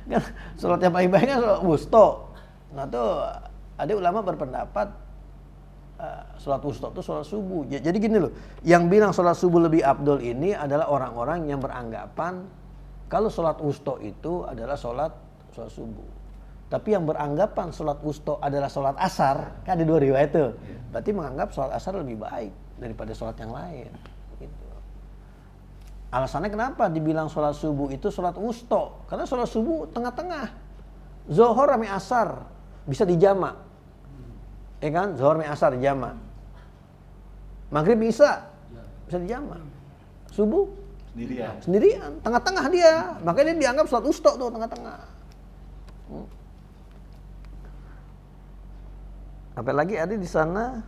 Kan sholat yang paling baik kan sholat wusta. Nah tuh ada ulama berpendapat sholat wusta itu sholat subuh. Jadi gini loh, yang bilang sholat subuh lebih afdol ini adalah orang-orang yang beranggapan kalau sholat wusta itu adalah sholat subuh. Tapi yang beranggapan sholat wusta adalah sholat asar, kan ada 2 riwayat itu. Berarti menganggap sholat asar lebih baik daripada sholat yang lain. Gitu. Alasannya kenapa dibilang sholat subuh itu sholat wusta? Karena sholat subuh tengah-tengah. Zuhur sama asar bisa dijamak. Ya kan? Zuhur sama asar dijamak. Maghrib bisa dijamak. Subuh sendirian, tengah-tengah dia. Makanya dia dianggap sholat wusta tuh tengah-tengah. Apalagi ada di sana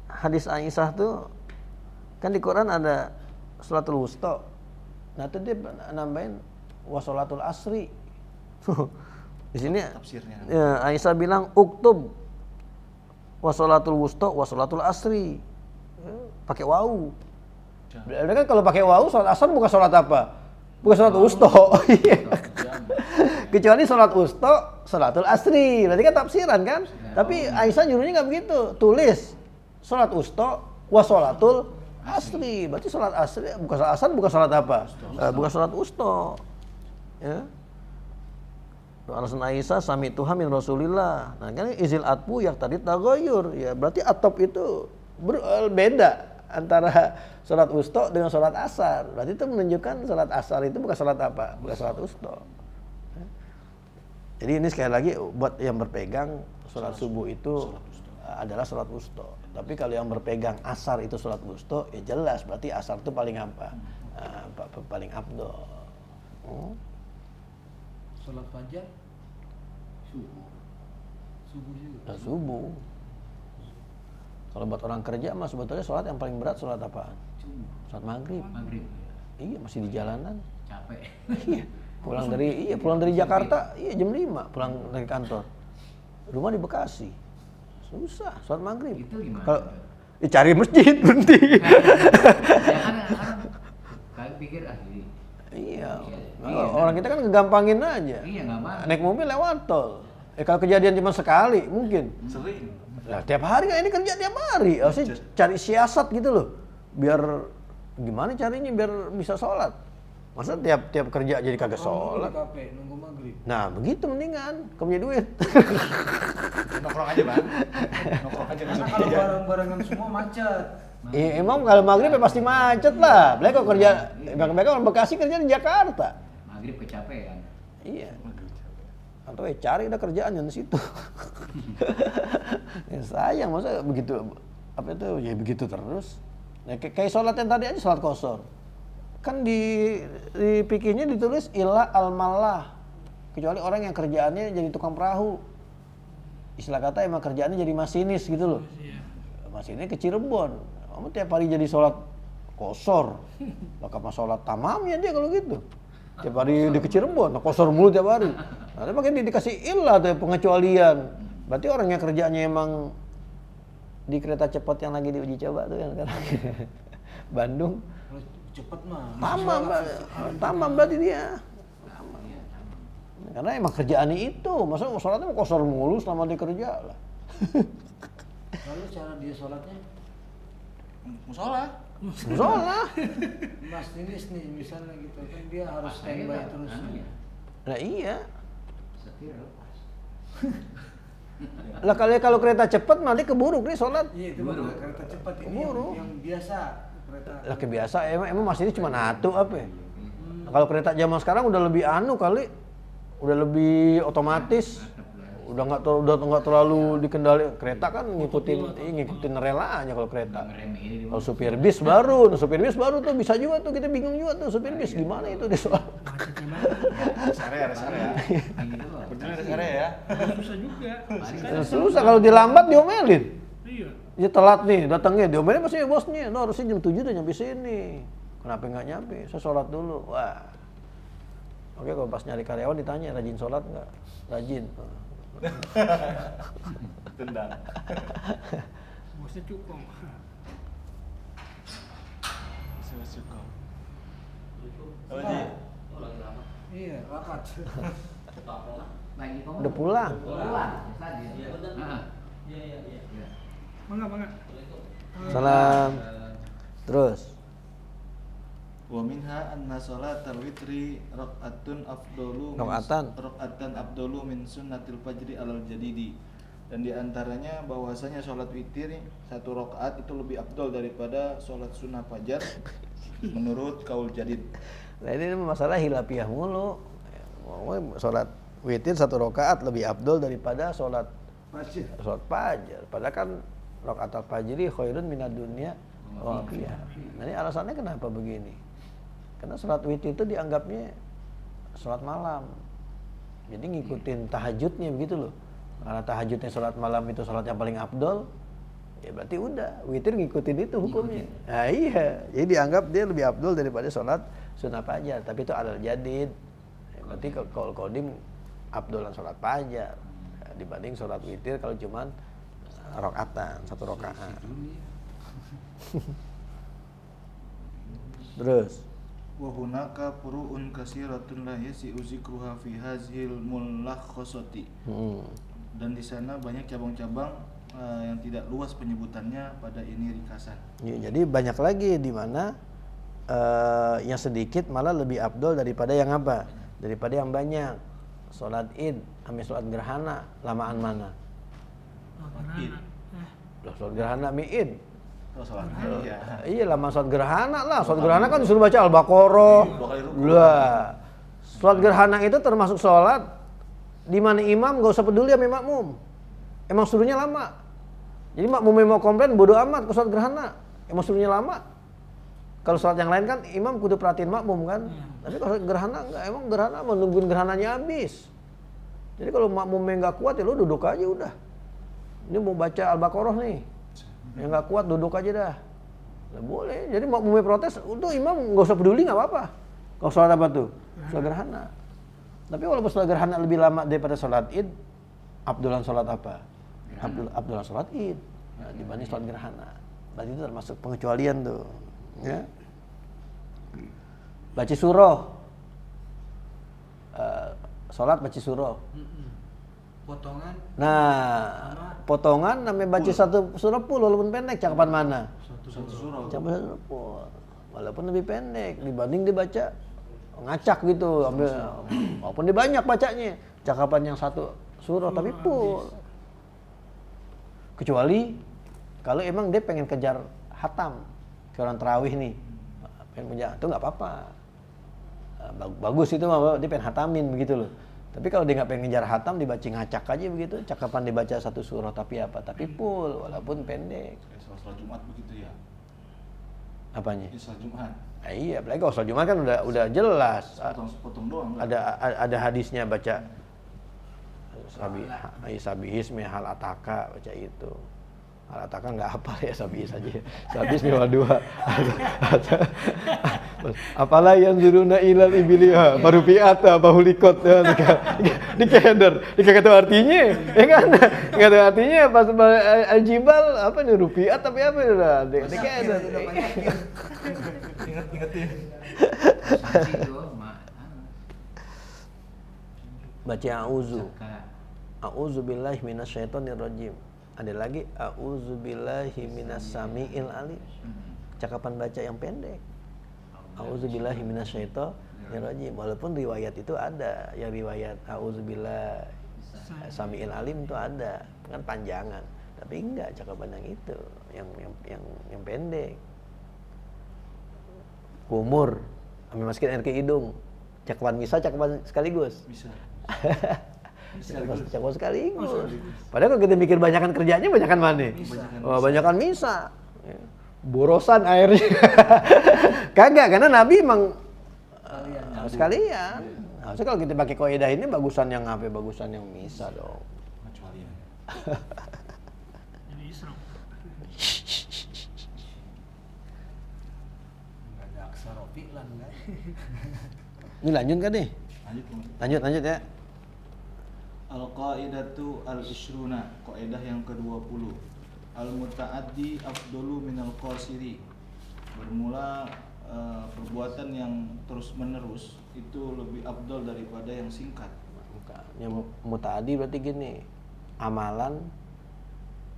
hadis Aisyah tuh kan di Quran ada sholatul wusta. Nah itu dia nambahin wa sholatul asri. Di sini ya, Aisyah bilang uktub wa sholatul wusta wa sholatul asri. Pakai wawu. Berarti kan kalau pakai wawu sholat asar bukan sholat apa? Bukan sholat wusta. Kecuali sholat wusta, sholatul asri. Berarti kan tafsiran kan? Tapi Aisyah nyuruhnya nggak begitu. Tulis sholat wusta wa sholatul asri. Berarti sholat asri bukan sholat asar, bukan sholat apa? Bukan sholat wusta. Ya. Alasan Aisyah sami Tuhan min Rasulillah. Nah kan izil atbu yang tadi tagayur. Ya berarti atop itu beda antara sholat wusta dengan sholat asar. Berarti itu menunjukkan sholat asar itu bukan sholat apa? Bukan sholat wusta. Jadi ini sekali lagi buat yang berpegang sholat subuh itu adalah sholat wusta. Tapi kalau yang berpegang asar itu sholat wusta, ya jelas berarti asar itu paling apa? Paling afdol. Sholat fajar subuh. Subuh. Kalau buat orang kerja mah sebetulnya sholat yang paling berat sholat apaan? Sholat maghrib. Iya, masih di jalanan. Capek. Iya. Pulang dari Jakarta, jam 5 pulang dari kantor. Rumah di Bekasi. Susah sholat maghrib. Itu gimana? Kalau cari masjid berhenti. Ya kan pikir asli. Iya. Iya. Orang kita kan ngegampangin aja. Iya, gampang. Naik mobil lewat tol. Kalau kejadian cuma sekali mungkin. Sering. Nah, tiap hari kan ini kerja tiap hari. Harusnya cari siasat gitu loh. Biar gimana carinya biar bisa sholat. Masa tiap kerja jadi kagak sholat. Nunggu maghrib. Nah, begitu mendingan. Kamu punya duit. Nongkrong aja, Bang. Nongkrong aja. Karena kalau barang-barangan semua macet. Emang kalau maghrib ya pasti macet lah. Mereka kerja, mereka orang Bekasi kerja di Jakarta. Maghrib kecapean. Iya. Atau cari udah kerjaan yang di situ. Ya, sayang masa begitu apa itu ya begitu terus. Nah, kayak sholat yang tadi aja sholat qashar. Kan di fikihnya ditulis illa al-mallah. Kecuali orang yang kerjaannya jadi tukang perahu. Istilah kata emang kerjaannya jadi masinis gitu loh. Masinisnya ke Cirebon. Kamu tiap hari jadi sholat qashar. Bakal mah sholat tamamnya dia kalau gitu. Tiap hari di Cirebon, qashar mulu tiap hari. Nah, makanya dikasih ilah tuh pengecualian. Berarti orang yang kerjanya emang di kereta cepat yang lagi diuji coba tuh yang sekarang. Bandung. Cepet mah. Tamam berarti dia. Karena emang kerjaannya itu. Masa sholatnya mau qashar mulu selama dia kerja lah. Lalu cara dia sholatnya? Musola. Musola. Mas ini nih misalnya gitu kan dia harus standby terus. Nah iya. Setir lepas. Lah kalau kereta cepat nanti keburu nih sholat. Iya itu baru kereta cepat ini yang biasa kereta. Lah kebiasa emang masih ini cuma satu apa ya? Kalau kereta zaman sekarang udah lebih kali, udah lebih otomatis, udah nggak terlalu dikendali. Kereta kan ngikutin relanya kalau kereta. Kalau supir bis baru tuh bisa juga tuh kita bingung juga tuh supir bis gimana itu di soal. Rest area. Bener rest area ya. Susah juga. Susah kalau dilambat diomelin. Iya. Dia telat nih datangnya diomelin pasti bosnya. Lo harusnya jam 7 udah nyampe sini. Kenapa nggak nyampe? Saya sholat dulu. Wah. Oke kalau pas nyari karyawan ditanya rajin sholat nggak? Rajin. Tendang. Bosnya cukup. Cukup. Apa Ji? Iya, rapat. Udah pulang. Mangga. Salam. Terus. Wa minha anna salatal witri raq'atun afdalu min sunnatil fajri alal jadidi. Dan diantaranya bahwasanya sholat witir 1 rakaat itu lebih afdal daripada sholat sunnah fajar menurut kaul jadid. Nah ini masalah hilafiyah mulu. Sholat witir 1 rakaat lebih afdal daripada sholat fajar. Padahal kan rakaat al-fajri khairun minad dunya wa fiha. Nah ini alasannya kenapa begini? Karena sholat witir itu dianggapnya sholat malam. Jadi ngikutin tahajudnya begitu loh. Karena tahajudnya sholat malam itu sholat yang paling afdol, ya berarti udah witir ngikutin itu hukumnya. Nah iya, jadi dianggap dia lebih afdol daripada sholat sunnah fajar. Tapi itu alal jadid. Ya, berarti kalau qadim afdolan sholat fajar dibanding sholat witir kalau cuman rakaatan 1 rakaat. Terus Wa hunaka furu'un katsiratun la yasi'u zikruha fi hazhil mulakhasati. Dan di sana banyak cabang-cabang yang tidak luas penyebutannya pada ini ringkasan. ya, jadi banyak lagi di mana yang sedikit malah lebih afdol daripada yang apa? Daripada yang banyak. Sholat Id, ambil sholat gerhana, lamaan mana? Sholat gerhana Id. Iya lama sholat gerhana lah. Sholat gerhana kan disuruh baca Al-Baqarah. Lah. Sholat gerhana itu termasuk sholat di mana imam gak usah peduli sama makmum. Emang suruhnya lama. Jadi makmum mau komplain bodo amat ke sholat gerhana. Emang suruhnya lama. Kalau sholat yang lain kan imam kudu perhatiin makmum kan. Tapi kalau sholat gerhana enggak, emang gerhana menungguin gerhananya habis. Jadi kalau makmumnya nggak kuat ya lu duduk aja udah. Ini mau baca Al-Baqarah nih. Yang nggak kuat duduk aja dah. Nggak boleh. Jadi mau protes, untuk imam nggak usah peduli, nggak apa-apa. Kalau sholat apa tuh? Sholat gerhana. Tapi walaupun sholat gerhana lebih lama daripada sholat id, Abdullah sholat apa? Abdullah sholat id dibanding sholat gerhana. Berarti itu termasuk pengecualian tuh. Ya. Baca surah. Sholat baca surah. Potongan. Nah, potongan namanya baca satu surah full walaupun pendek. Cakapan mana? Satu surah. Cakapan satu surah full. Walaupun lebih pendek dibanding dibaca ngacak gitu, ambil walaupun dia banyak bacanya. Cakapan yang satu surah tapi full. Kecuali kalau emang dia pengen kejar hatam, kayak orang tarawih nih, pengen kejar itu nggak apa-apa. Bagus itu mah dia pengen hatamin begitu loh. Tapi kalau dia nggak pengen ngejar hatam, dibaca ngacak aja begitu. Cakapan dibaca satu surah tapi apa? Tapi full walaupun pendek. Sholat Jumat begitu ya. Apanya? Sholat Jumat. Iya, apalagi kalau sholat Jumat kan udah jelas. Potong doang. Ada hadisnya baca sabihis mehal ataka, baca itu. Hal ataka nggak hafal ya, sabihis aja. Sabihis mehal dua. Apalah yang zuruna ilal ibiliha marufiata bahulikot dikeder dikata artinya ya kan nggak ada artinya pas aljibal apa nih rupiat tapi apa udah dikeder Ingat-ingatin. baca a'udzu billahi minasyaitonir rajim. Ada lagi a'udzu billahi minas samiil alim. Cakapan baca yang pendek. A'udzu billahi minasyaitonir rajim. Walaupun riwayat itu ada, yang riwayat a'udzu billahi samiil alim itu ada, kan panjangan. Tapi enggak cakapan yang itu, yang pendek. Kumur, ambil masukin air ke hidung. Cakapan misa, cakapan sekaligus. Bisa. Cakapan sekaligus. Padahal kalau kita mikir banyakan kerjanya, banyakan mana? Banyakan misa. Borosan airnya. Kagak, karena Nabi emang sekalian. Harusnya kalau kita pakai kaidah ini bagusan yang apa? Bagusan yang misa dong. Kecualian. Jadi Islam. Enggak ada aksara fi'lan kan. Ini lanjut kan nih? Lanjut ya. Al-qaidatu al-ishruna, kaidah yang ke-20. Al-muta'addi afdalu minal qasiri. Bermula perbuatan yang terus-menerus itu lebih afdal daripada yang singkat. Yang muta'addi berarti gini, amalan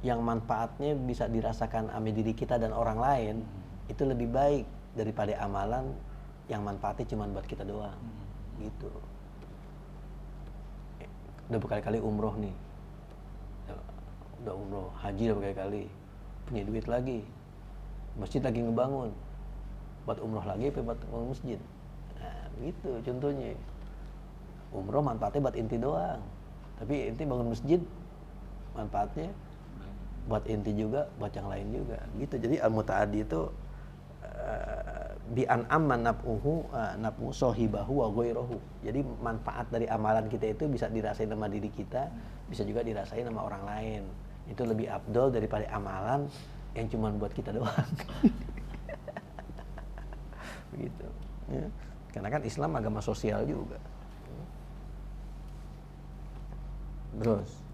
yang manfaatnya bisa dirasakan sama diri kita dan orang lain itu lebih baik daripada amalan yang manfaatnya cuma buat kita doang. Gitu. Udah berkali-kali umroh nih, udah umroh, haji udah berkali-kali, punya duit lagi, masjid lagi ngebangun, buat umroh lagi apa buat bangun masjid. Nah gitu contohnya. Umroh manfaatnya buat inti doang, tapi inti bangun masjid manfaatnya buat inti juga, buat yang lain juga gitu. Jadi al-muta'addi itu bi an'amma naf'u sahibahu wa ghairahu. Jadi manfaat dari amalan kita itu bisa dirasain sama diri kita, bisa juga dirasain sama orang lain. Itu lebih afdal daripada amalan yang cuma buat kita doang. Begitu. Ya. Karena kan Islam agama sosial juga. Terus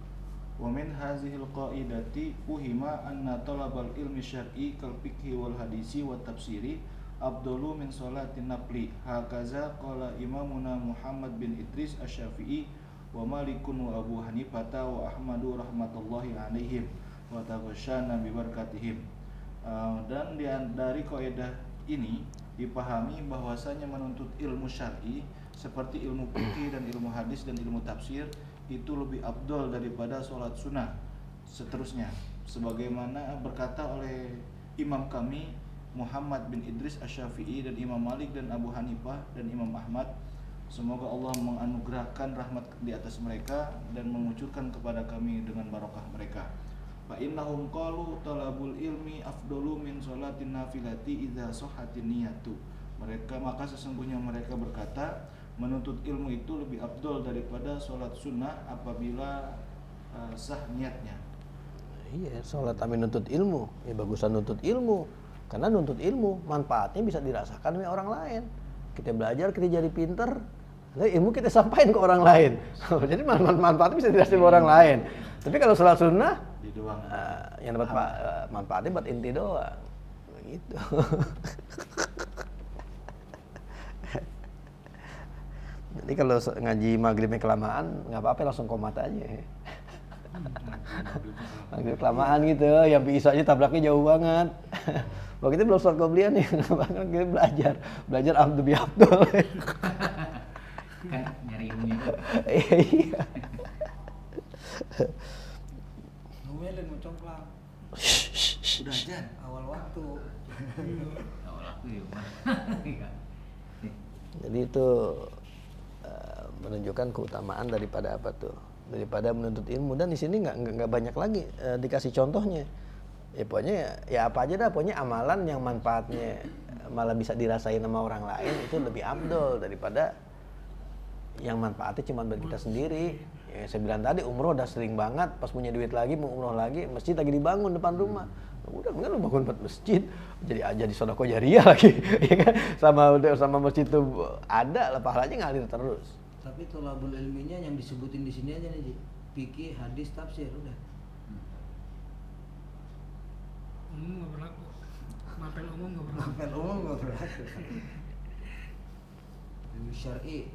Wa min hazihil qaidati uhima anna talabal ilmi syar'i kal fiqhi wal hadisi wat tafsiri afdalu min sholatin nafli. Hakaza qala imamuna Muhammad bin Idris Asy-Syafi'i wa Malikun wa Abu Hanifah wa Ahmadu rahmatullahi alaihim wa taghashana bi barakatihim. Dan dari kaidah ini dipahami bahwasanya menuntut ilmu syar'i seperti ilmu fikih dan ilmu hadis dan ilmu tafsir itu lebih afdal daripada sholat sunnah seterusnya, sebagaimana berkata oleh imam kami Muhammad bin Idris Asy-Syafi'i dan Imam Malik dan Abu Hanifah dan Imam Ahmad, semoga Allah menganugerahkan rahmat di atas mereka dan mengucurkan kepada kami dengan barokah mereka. Fa innahum qalu talabul ilmi afdalu min sholatin nafilati idza sahhatin niyatu. Mereka, maka sesungguhnya mereka berkata, menuntut ilmu itu lebih afdal daripada sholat sunnah apabila sah niatnya. Iya, sholat tapi nuntut ilmu. Ya bagusan nuntut ilmu. Karena nuntut ilmu, manfaatnya bisa dirasakan oleh orang lain. Kita belajar, kita jadi pinter, ilmu kita sampaikan ke orang lain. Jadi manfaatnya bisa dirasakan ke orang lain. Tapi kalau sholat sunnah, yang dapat manfaatnya buat inti doang. Gitu. Jadi kalau ngaji maghribnya kelamaan, nggak apa-apa, langsung komat aja. Maghrib kelamaan gitu, yang bisa aja tablaknya jauh banget. Waktu itu belum sholat qobliyah nih, kita belajar Abdul bi Abdul. Kan nyari ilmunya. Iya. Ngomelin mau congklang. Udah aja. Awal waktu. Awal waktu ya. Jadi itu menunjukkan keutamaan daripada apa tuh? Daripada menuntut ilmu. Dan di sini nggak banyak lagi dikasih contohnya. Ya pokoknya ya apa aja dah, pokoknya amalan yang manfaatnya malah bisa dirasain sama orang lain itu lebih afdol daripada yang manfaatnya cuma buat kita sendiri. Ya, saya bilang tadi umroh udah sering banget, pas punya duit lagi mau umroh lagi, masjid lagi dibangun depan rumah. Udah mendingan lu bangun 4 masjid, jadi sedekah jariyah lagi. Ya kan? Sama masjid itu ada lah, pahalanya ngalir terus. Tapi tolabul ilminya yang disebutin di sini aja nih, Ji. Fikih, hadis, tafsir udah. Umum nggak berlaku. Mapel umum nggak berlaku. Mapel umum nggak berlaku. Ilmu syar'i.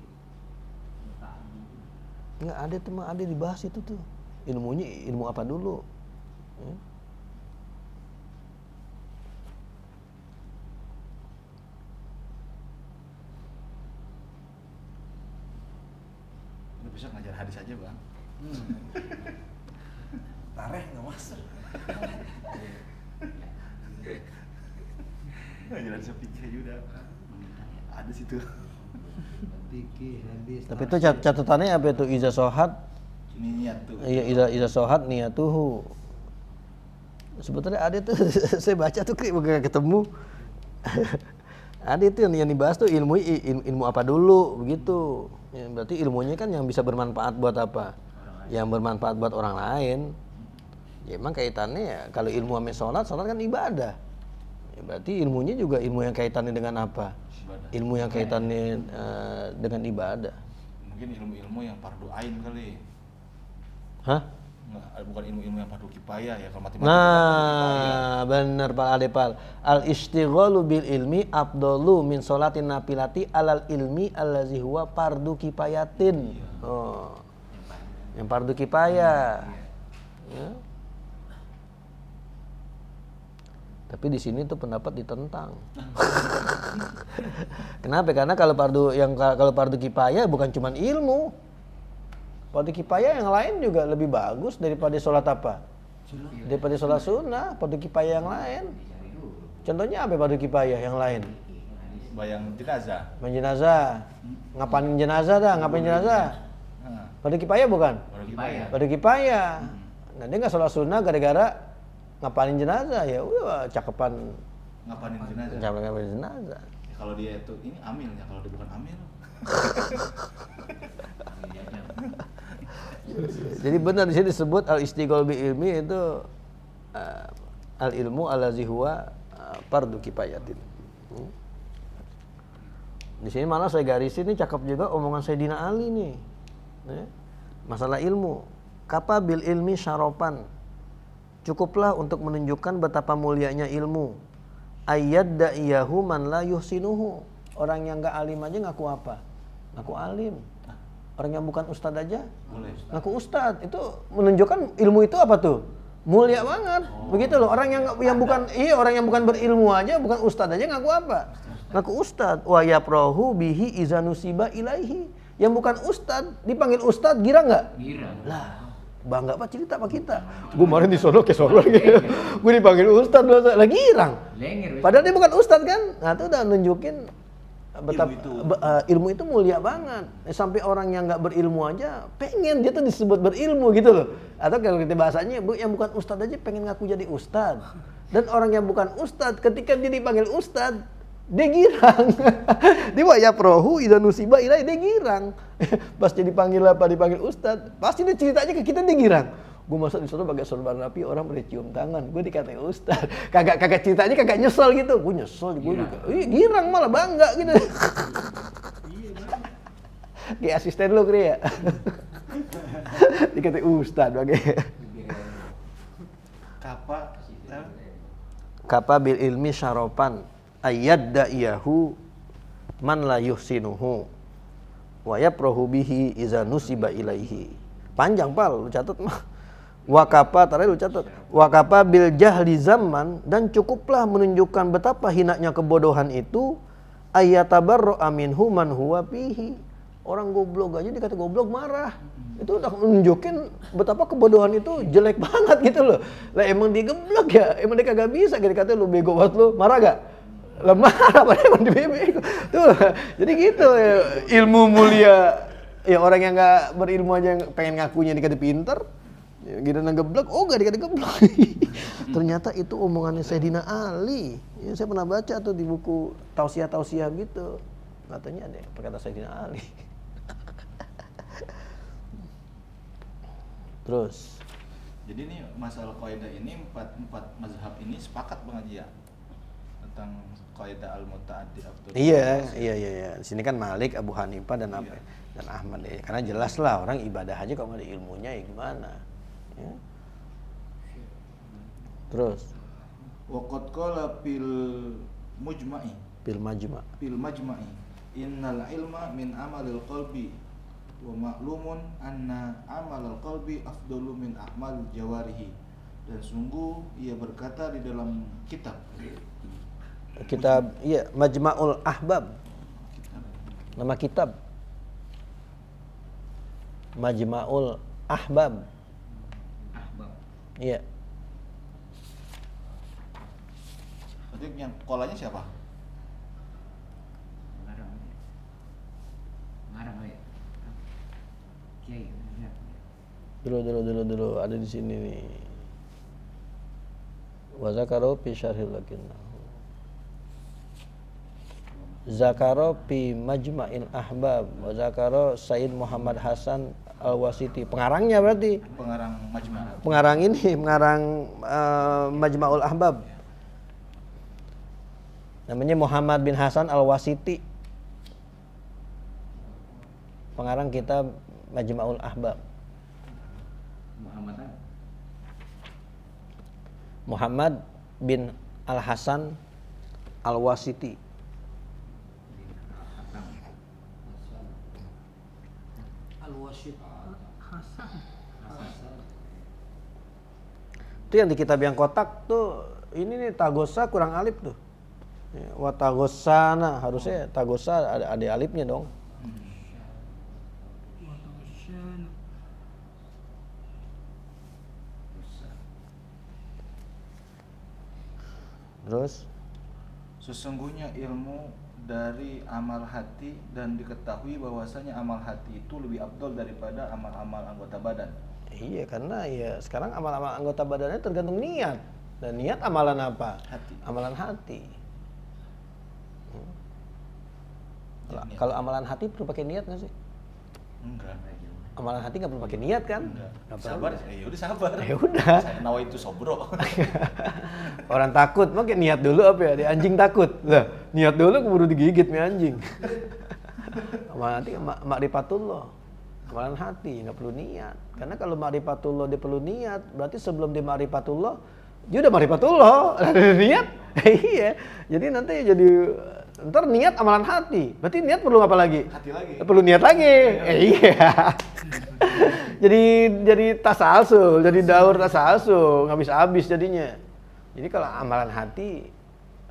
Nggak ada tuh, ada dibahas itu tuh. Ilmunya ilmu apa dulu? Ya. Lu bisa ngajar hadis aja, Bang. Tareh nggak masuk. Ngajaran sepikir juga ada situ. Fikih, hadis. Tapi itu catatannya apa itu? Iza sohat. Niat tuh. Iya, iza sohat niyatuhu. Sebetulnya ada tuh, saya baca tuh bukan ketemu. Ada itu yang dibahas tuh ilmu apa dulu begitu. Ya, berarti ilmunya kan yang bisa bermanfaat buat apa? Yang bermanfaat buat orang lain. Ya emang kaitannya ya kalau ilmu sama sholat kan ibadah. Ya, berarti ilmunya juga ilmu yang kaitannya dengan apa? Ibadah. Ilmu yang kaitannya dengan ibadah. Mungkin ilmu-ilmu yang fardu ain kali. Hah? Nggak, bukan ilmu-ilmu yang fardu kifayah ya, kalau matematika. Nah, benar Pak Adepal. Al-istighalu bil ilmi afdalu min sholatin nafilati alal ilmi allazi huwa fardu kifayatin. Oh. Yang fardu kifayah. Ya. Tapi di sini tuh pendapat ditentang. Kenapa? Karena kalau fardu kifayah bukan cuma ilmu. Fardu kifayah yang lain juga lebih bagus daripada sholat apa? Daripada sholat sunnah, fardu kifayah yang lain. Contohnya apa fardu kifayah yang lain? Bayang jenazah. Bayang jenazah. Ngapain jenazah dah? Ngapain jenazah? Fardu kifayah bukan? Fardu kifayah. Nah dia nggak sholat sunnah gara-gara ngapain jenazah, ya udah cakepan Ngapain jenazah? ngapain jenazah. Ya, kalau dia itu ini amilnya, kalau dia bukan amil. Jadi benar di sini disebut al-istighol bi ilmi itu al ilmu allazi huwa fardu kifayatin. Di sini malah saya garisin nih, cakep juga omongan Sayyidina Ali nih. Masalah ilmu. Kafa bil ilmi syarofan. Cukuplah untuk menunjukkan betapa mulianya ilmu. Ayyad da'iyahu man la yuhsinuhu. Orang yang enggak alim aja ngaku apa? Ngaku alim. Orang yang bukan ustad aja ngaku ustad. Itu menunjukkan ilmu itu apa tuh? Mulia banget. Begitu loh. Orang yang bukan berilmu aja, bukan ustad aja ngaku apa? Ngaku ustad. Wa yaprahu bihi izanusiba ilaihi. Yang bukan ustad dipanggil ustad, gira enggak? Gira. Lah, bangga apa cerita apa kita? Gue kemarin di sono ke sono lagi. Gue dipanggil ustad lagi girang. Padahal dia bukan ustad kan? Nah, itu udah nunjukin betapa ilmu itu mulia banget. Sampai orang yang nggak berilmu aja pengen dia tuh disebut berilmu gitu loh. Atau kalau kita bahasanya yang bukan ustad aja pengen ngaku jadi ustad. Dan orang yang bukan ustad ketika dia dipanggil ustad, dia girang. Dia ya prohu idan nusiba ilai, dia girang. Pas dia dipanggil ustad, pasti dia ceritanya ke kita, dia girang. Gue masuk di sana pakai sorban rapi, orang pada cium tangan. Gue dikatain ustaz. Kagak ceritanya kagak nyesel gitu. Gue nyesel, gue juga. Girang malah bangga gitu. Kayak asisten lu kira ya. Dikatain ustaz pakai. Kapa bil ilmi syarapan ayyadda iyahu man la yuhsinuhu wa yaprahu bihi iza nusiba ilaihi. Panjang pal, lu catat mah. Wakapa, tadi lu catat. Wakapa bil jahli zaman, dan cukuplah menunjukkan betapa hinanya kebodohan itu ayatabarra minhu man huwa fihi. Orang goblok aja dikata goblok marah. Itu udah menunjukin betapa kebodohan itu jelek banget gitu loh. Lah emang dia geblok ya, emang dia kagak bisa dikata lu bego banget lu, marah gak? Lah marah padahal emang dia bego. Tuh, jadi gitu ya, ilmu mulia. Ya orang yang gak berilmu aja yang pengen ngakunya dikata pinter. Ya, gitu ngegeblok, oh gak dikata geblok. Ternyata itu omongannya Sayyidina Ali. Ya, saya pernah baca tuh di buku tausiah-tausiah gitu. Katanya ada perkata Sayyidina Ali. Terus. Jadi nih masalah kaidah ini empat mazhab ini sepakat Bang Haji ya tentang kaidah al-muta'addi afdal. Iya. Di sini kan Malik, Abu Hanifah dan dan Ahmad ya. Karena jelas lah orang ibadah aja kalau nggak ada ilmunya ya gimana. Ya. Terus. Waqad qala fil mujma'i. Fil majma'. Innal ilma min amalil qalbi wa ma'lumun anna amalal qalbi afdalu min a'malil jawarihi. Dan sungguh ia berkata di dalam kitab iya, Majma'ul Ahbab. Nama kitab Majma'ul Ahbab. Iya. Jadi yang kolanya siapa? Ngarang ya. Kiai. Dulu ada di sini nih. Wa zakaro fi syarhil lakinnahu. Zakaro fi Majma'il Ahbab. Wa zakaro Said Muhammad Hasan Al-Wasiti. Pengarangnya berarti. Pengarang Majma'. Pengarang Majma'ul Ahbab. Namanya Muhammad bin Hasan Al-Wasiti. Pengarang kitab Majma'ul Ahbab. Muhammad bin Al-Hasan Al-Wasiti. Itu yang di kitab yang kotak tuh, ini nih tagosa kurang alif tuh. Wa tagosana, harusnya tagosa ada alifnya dong. Terus sesungguhnya ilmu dari amal hati dan diketahui bahwasanya amal hati itu lebih afdal daripada amal-amal anggota badan. Iya, karena ya sekarang amal-amal anggota badannya tergantung niat. Dan niat amalan apa? Hati. Amalan hati. Kalau amalan hati perlu pakai niat nggak sih? Enggak. Amalan hati nggak perlu pakai niat kan? Enggak. Nggak Sabar, perlu. ya udah sabar. Ya udah. Saya nawa itu sobro. Orang takut, pakai niat dulu apa ya? Di anjing takut. Lah, niat dulu keburu digigit nih anjing. Amalan hati ma'rifatullah. Amalan hati nggak perlu niat. Karena kalau ma'rifatullah dia perlu niat, berarti sebelum dia ma'rifatullah, dia udah ma'rifatullah. Ada niat? Iya. Jadi nanti jadi ntar niat amalan hati. Berarti niat perlu apa lagi? Hati lagi. Perlu niat lagi. Iya. jadi tasasul, jadi daur tasasul, nggak bisa habis jadinya. Jadi kalau amalan hati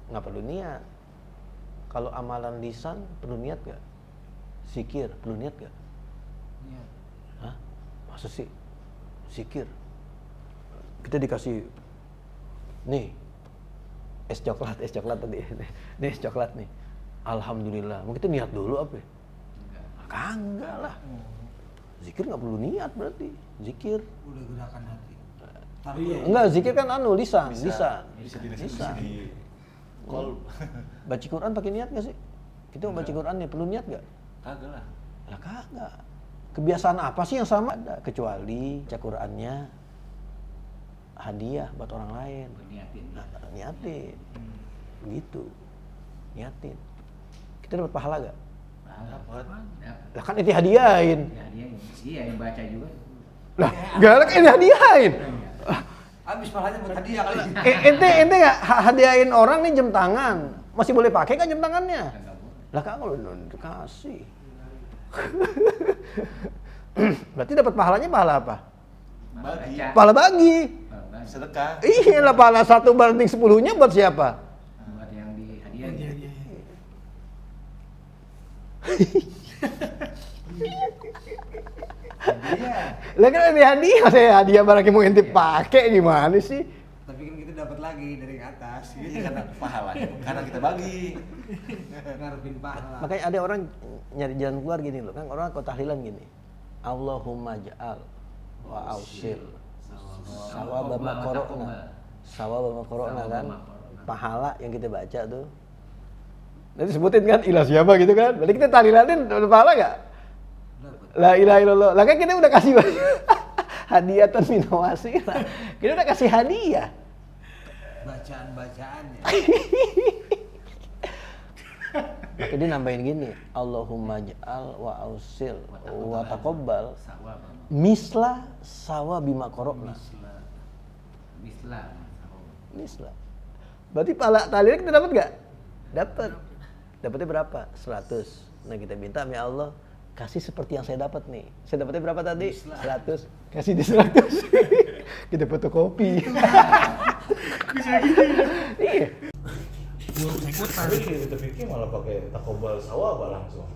nggak perlu niat. Kalau amalan lisan perlu niat gak? Zikir perlu niat gak? Niat. Hah? Masa sih? Zikir. Kita dikasih nih es coklat tadi. Nih es coklat nih. Alhamdulillah. Mungkin kita niat dulu apa? Kagak lah. Zikir nggak perlu niat berarti. Zikir. Udah gerakan hati. Enggak, zikir kan lisan. Bisa di Kalau baca Quran pakai niat nggak sih? Kita mau baca Quran nih perlu niat nggak? Kagak lah. Lah kagak. Kebiasaan apa sih yang sama? Ada kecuali baca Qurannya hadiah buat orang lain. Niatin. Niatin. Gitu. Niatin. Kita dapat pahala gak? Dapat. Lah kan itu hadiahin. Ya dia iya yang baca juga. Lah, galak ini hadiahin. Habis pahalanya buat hadiah kali. Ente nggak hadiahin orang nih jam tangan, masih boleh pakai kan jam tangannya? Enggak boleh. Lah kan kalau dikasih. Berarti dapat pahalanya pahala apa? Bagi. Baca. Pahala bagi. Sedekah. Iya lah, pahala 1/10-nya buat siapa? Buat yang di hadiah. Iya, iya. Lah kan ini hadiah, saya hadiah barang yang mau ente pakai gimana sih? Tapi kan kita dapat lagi dari atas. Iya karena pahalanya, karena kita bagi. Ngarepin pahala. Makanya ada orang nyari jalan keluar gini loh, kan orang kok tahlilan gini. Allahumma ja'al wa ausil sawaba ma qara'na. Sawaba ma qara'na kan. Pahala yang kita baca tuh. Nanti sebutin kan ilah siapa gitu kan. Berarti kita tahlilanin dapat pahala enggak? La ilaha illallah. Lah kan kita udah kasih hadiatan minawasi lah. Kita udah kasih hadiah. Bacaan-bacaannya. Maka dia nambahin gini, Allahumma ja'al wa ausil wa taqabbal misla sawa bima qara'na. Misla. Berarti pahala tahlil kita dapat enggak? Dapat. Dapatnya berapa? 100. Nah, kita minta ya Allah, kasih seperti yang saya dapat nih. Saya dapatnya berapa tadi? 100. Kasih di 100. Kita fotokopi. Bisa gitu ya. Iya. Tapi kita pikir malah pakai takobal sawaba langsung.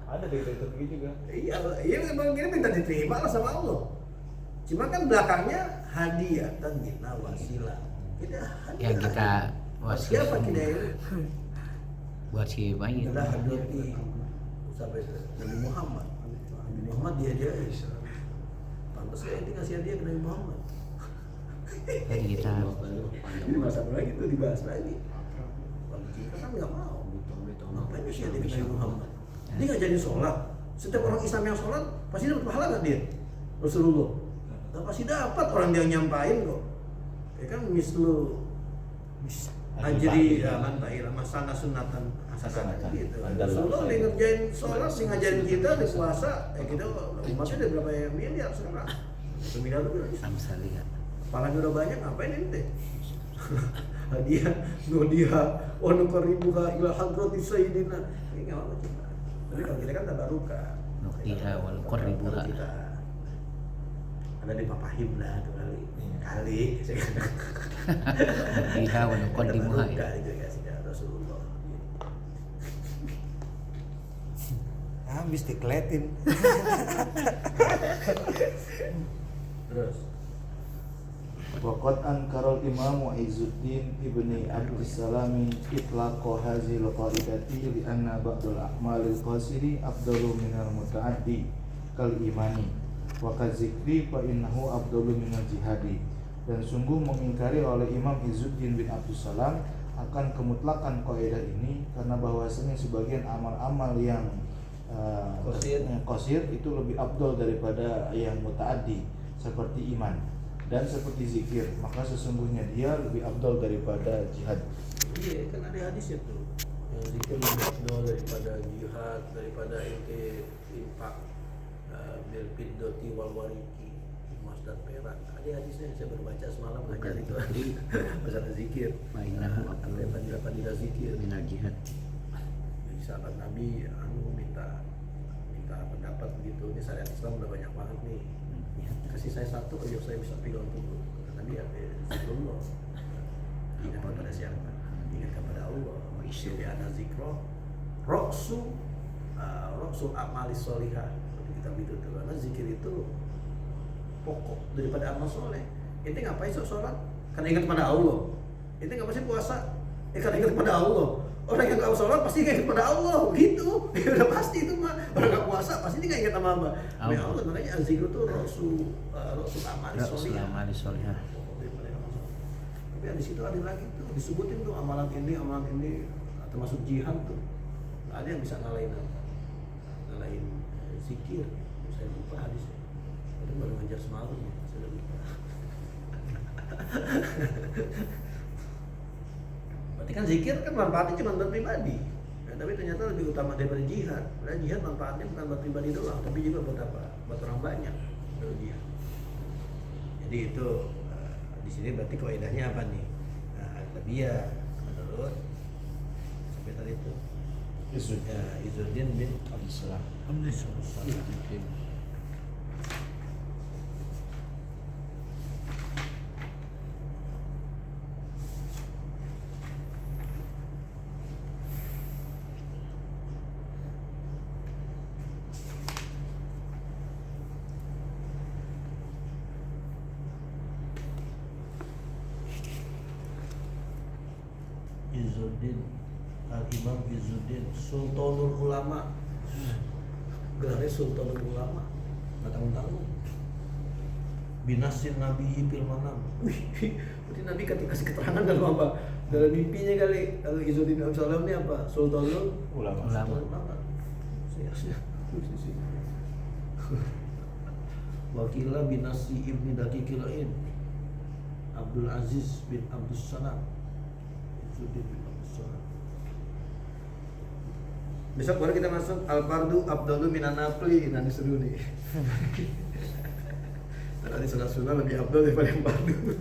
Ada di kita pikir juga. Iya, memang kita minta diterima lah sama Allah. Cuma kan belakangnya hadiah dan kita wasilah. Kita hadiah. Yang kita wasilah. Siapa kita ini? Buat si bayi. Kita hadiah sampai Nabi Muhammad. Nabi Muhammad dia pantas ya ini kasih hadiah ke Nabi Muhammad. Jadi kita Ini masalah lagi tuh dibahas lagi. Kalau kita kan nggak mau. Ngapain sih hadiah ke Nabi Muhammad? Dia nggak jadi sholat. Setiap orang Islam yang sholat pasti dapat pahala nggak dia? Rasulullah. Nah, pasti dapat orang dia nyampain kok. Ya kan mislu ajri mantaila masana sunatan hasanatan gitu. Rasulullah dia ngerjain sholat, dia ngajarin kita di puasa, kita umatnya ada berapa miliar sekarang? 1 miliar lebih. Amsalia. Palanya udah banyak, ngapain ente? Hadiah, nudiha, wa nuqarribuha ila hadrati sayyidina. Ini enggak apa kita. Tapi kalau kita kan tabaruka. Nudiha wa nuqarribuha. Ada di papahim lah tuh kali. Kali. Nudiha wa nuqarribuha. Itu kasih ke Rasulullah. Habis dikletin. Terus Waqad ankaral Imam Izzuddin ibni Abdussalam itlaqa hazil qaidati li anna ba'dal a'malil qasiri afdalu minal muta'addi kal imani wa kadzikri fa innahu afdalu minal jihadi. Dan sungguh mengingkari oleh Imam Izzuddin bin Abdussalam akan kemutlakan kaidah ini karena bahwasanya sebagian amal-amal yang qasir itu lebih afdal daripada yang mutaaddi seperti iman dan seperti zikir, maka sesungguhnya dia lebih afdal daripada jihad. iya kan ada hadisnya tuh. Yang zikir lebih afdal daripada jihad, daripada infak bil fiddati wal wariki, emas dan perak. Ada hadisnya saya berbaca semalam ngajar itu. Masalah zikir. Mainah Fadilah zikir. minal jihad. Jadi sahabat Nabi minta pendapat begitu. Ini syariat Islam udah banyak banget nih. Kasih saya satu aja saya bisa pegang tubuh. Kata Nabi zikrullah. Ingat kepada siapa? Ingat kepada Allah. Isyri ana zikro. Roksu amali solihah. Kita gitu tuh. Karena zikir itu pokok daripada amal soleh. Ente ngapain sholat? Karena ingat kepada Allah. Ente ngapain puasa? Karena ingat kepada Allah. Orang yang nggak sholat pasti ingat kepada Allah, gitu. Udah pasti itu mah. Orang nggak puasa pasti dia nggak ingat sama Allah. Ya Allah, makanya azikru itu rasul amali solihah. Tapi di situ ada lagi tuh disebutin tuh amalan ini termasuk jihad tuh. Nggak ada yang bisa ngalahin zikir. Saya lupa hadisnya. Itu baru ngajar semalam ya, saya lupa. Berarti kan zikir kan manfaatnya cuma buat pribadi. Nah, tapi ternyata lebih utama daripada jihad. Padahal jihad manfaatnya bukan buat pribadi doang, tapi juga buat apa? Buat orang banyak. Jihad. Jadi itu di sini berarti kaidahnya apa nih? Nah, tapi ya menurut sampai tadi itu Izzuddin bin Abdussalam. Izzuddin Al-Imam Izzuddin Sultanul Ulama, gelarnya Sultanul Ulama, nggak tanggung-tanggung. Binasin Nabi fil manam. Berarti Nabi kasih keterangan dalam apa? Dalam mimpinya kali. Kalau Izzuddin Abdussalam ini apa? Sultanul Ulama. Siap. Wakilah binasi ibni Daqiqilain Abdul Aziz bin Abdussalam. Izzuddin bin Abdussalam. Besok baru kita masuk Al-Fardu Abdalu minan Nafli. Nanti seru nih. Nanti sunat-sunat lebih abdul daripada yang fardu.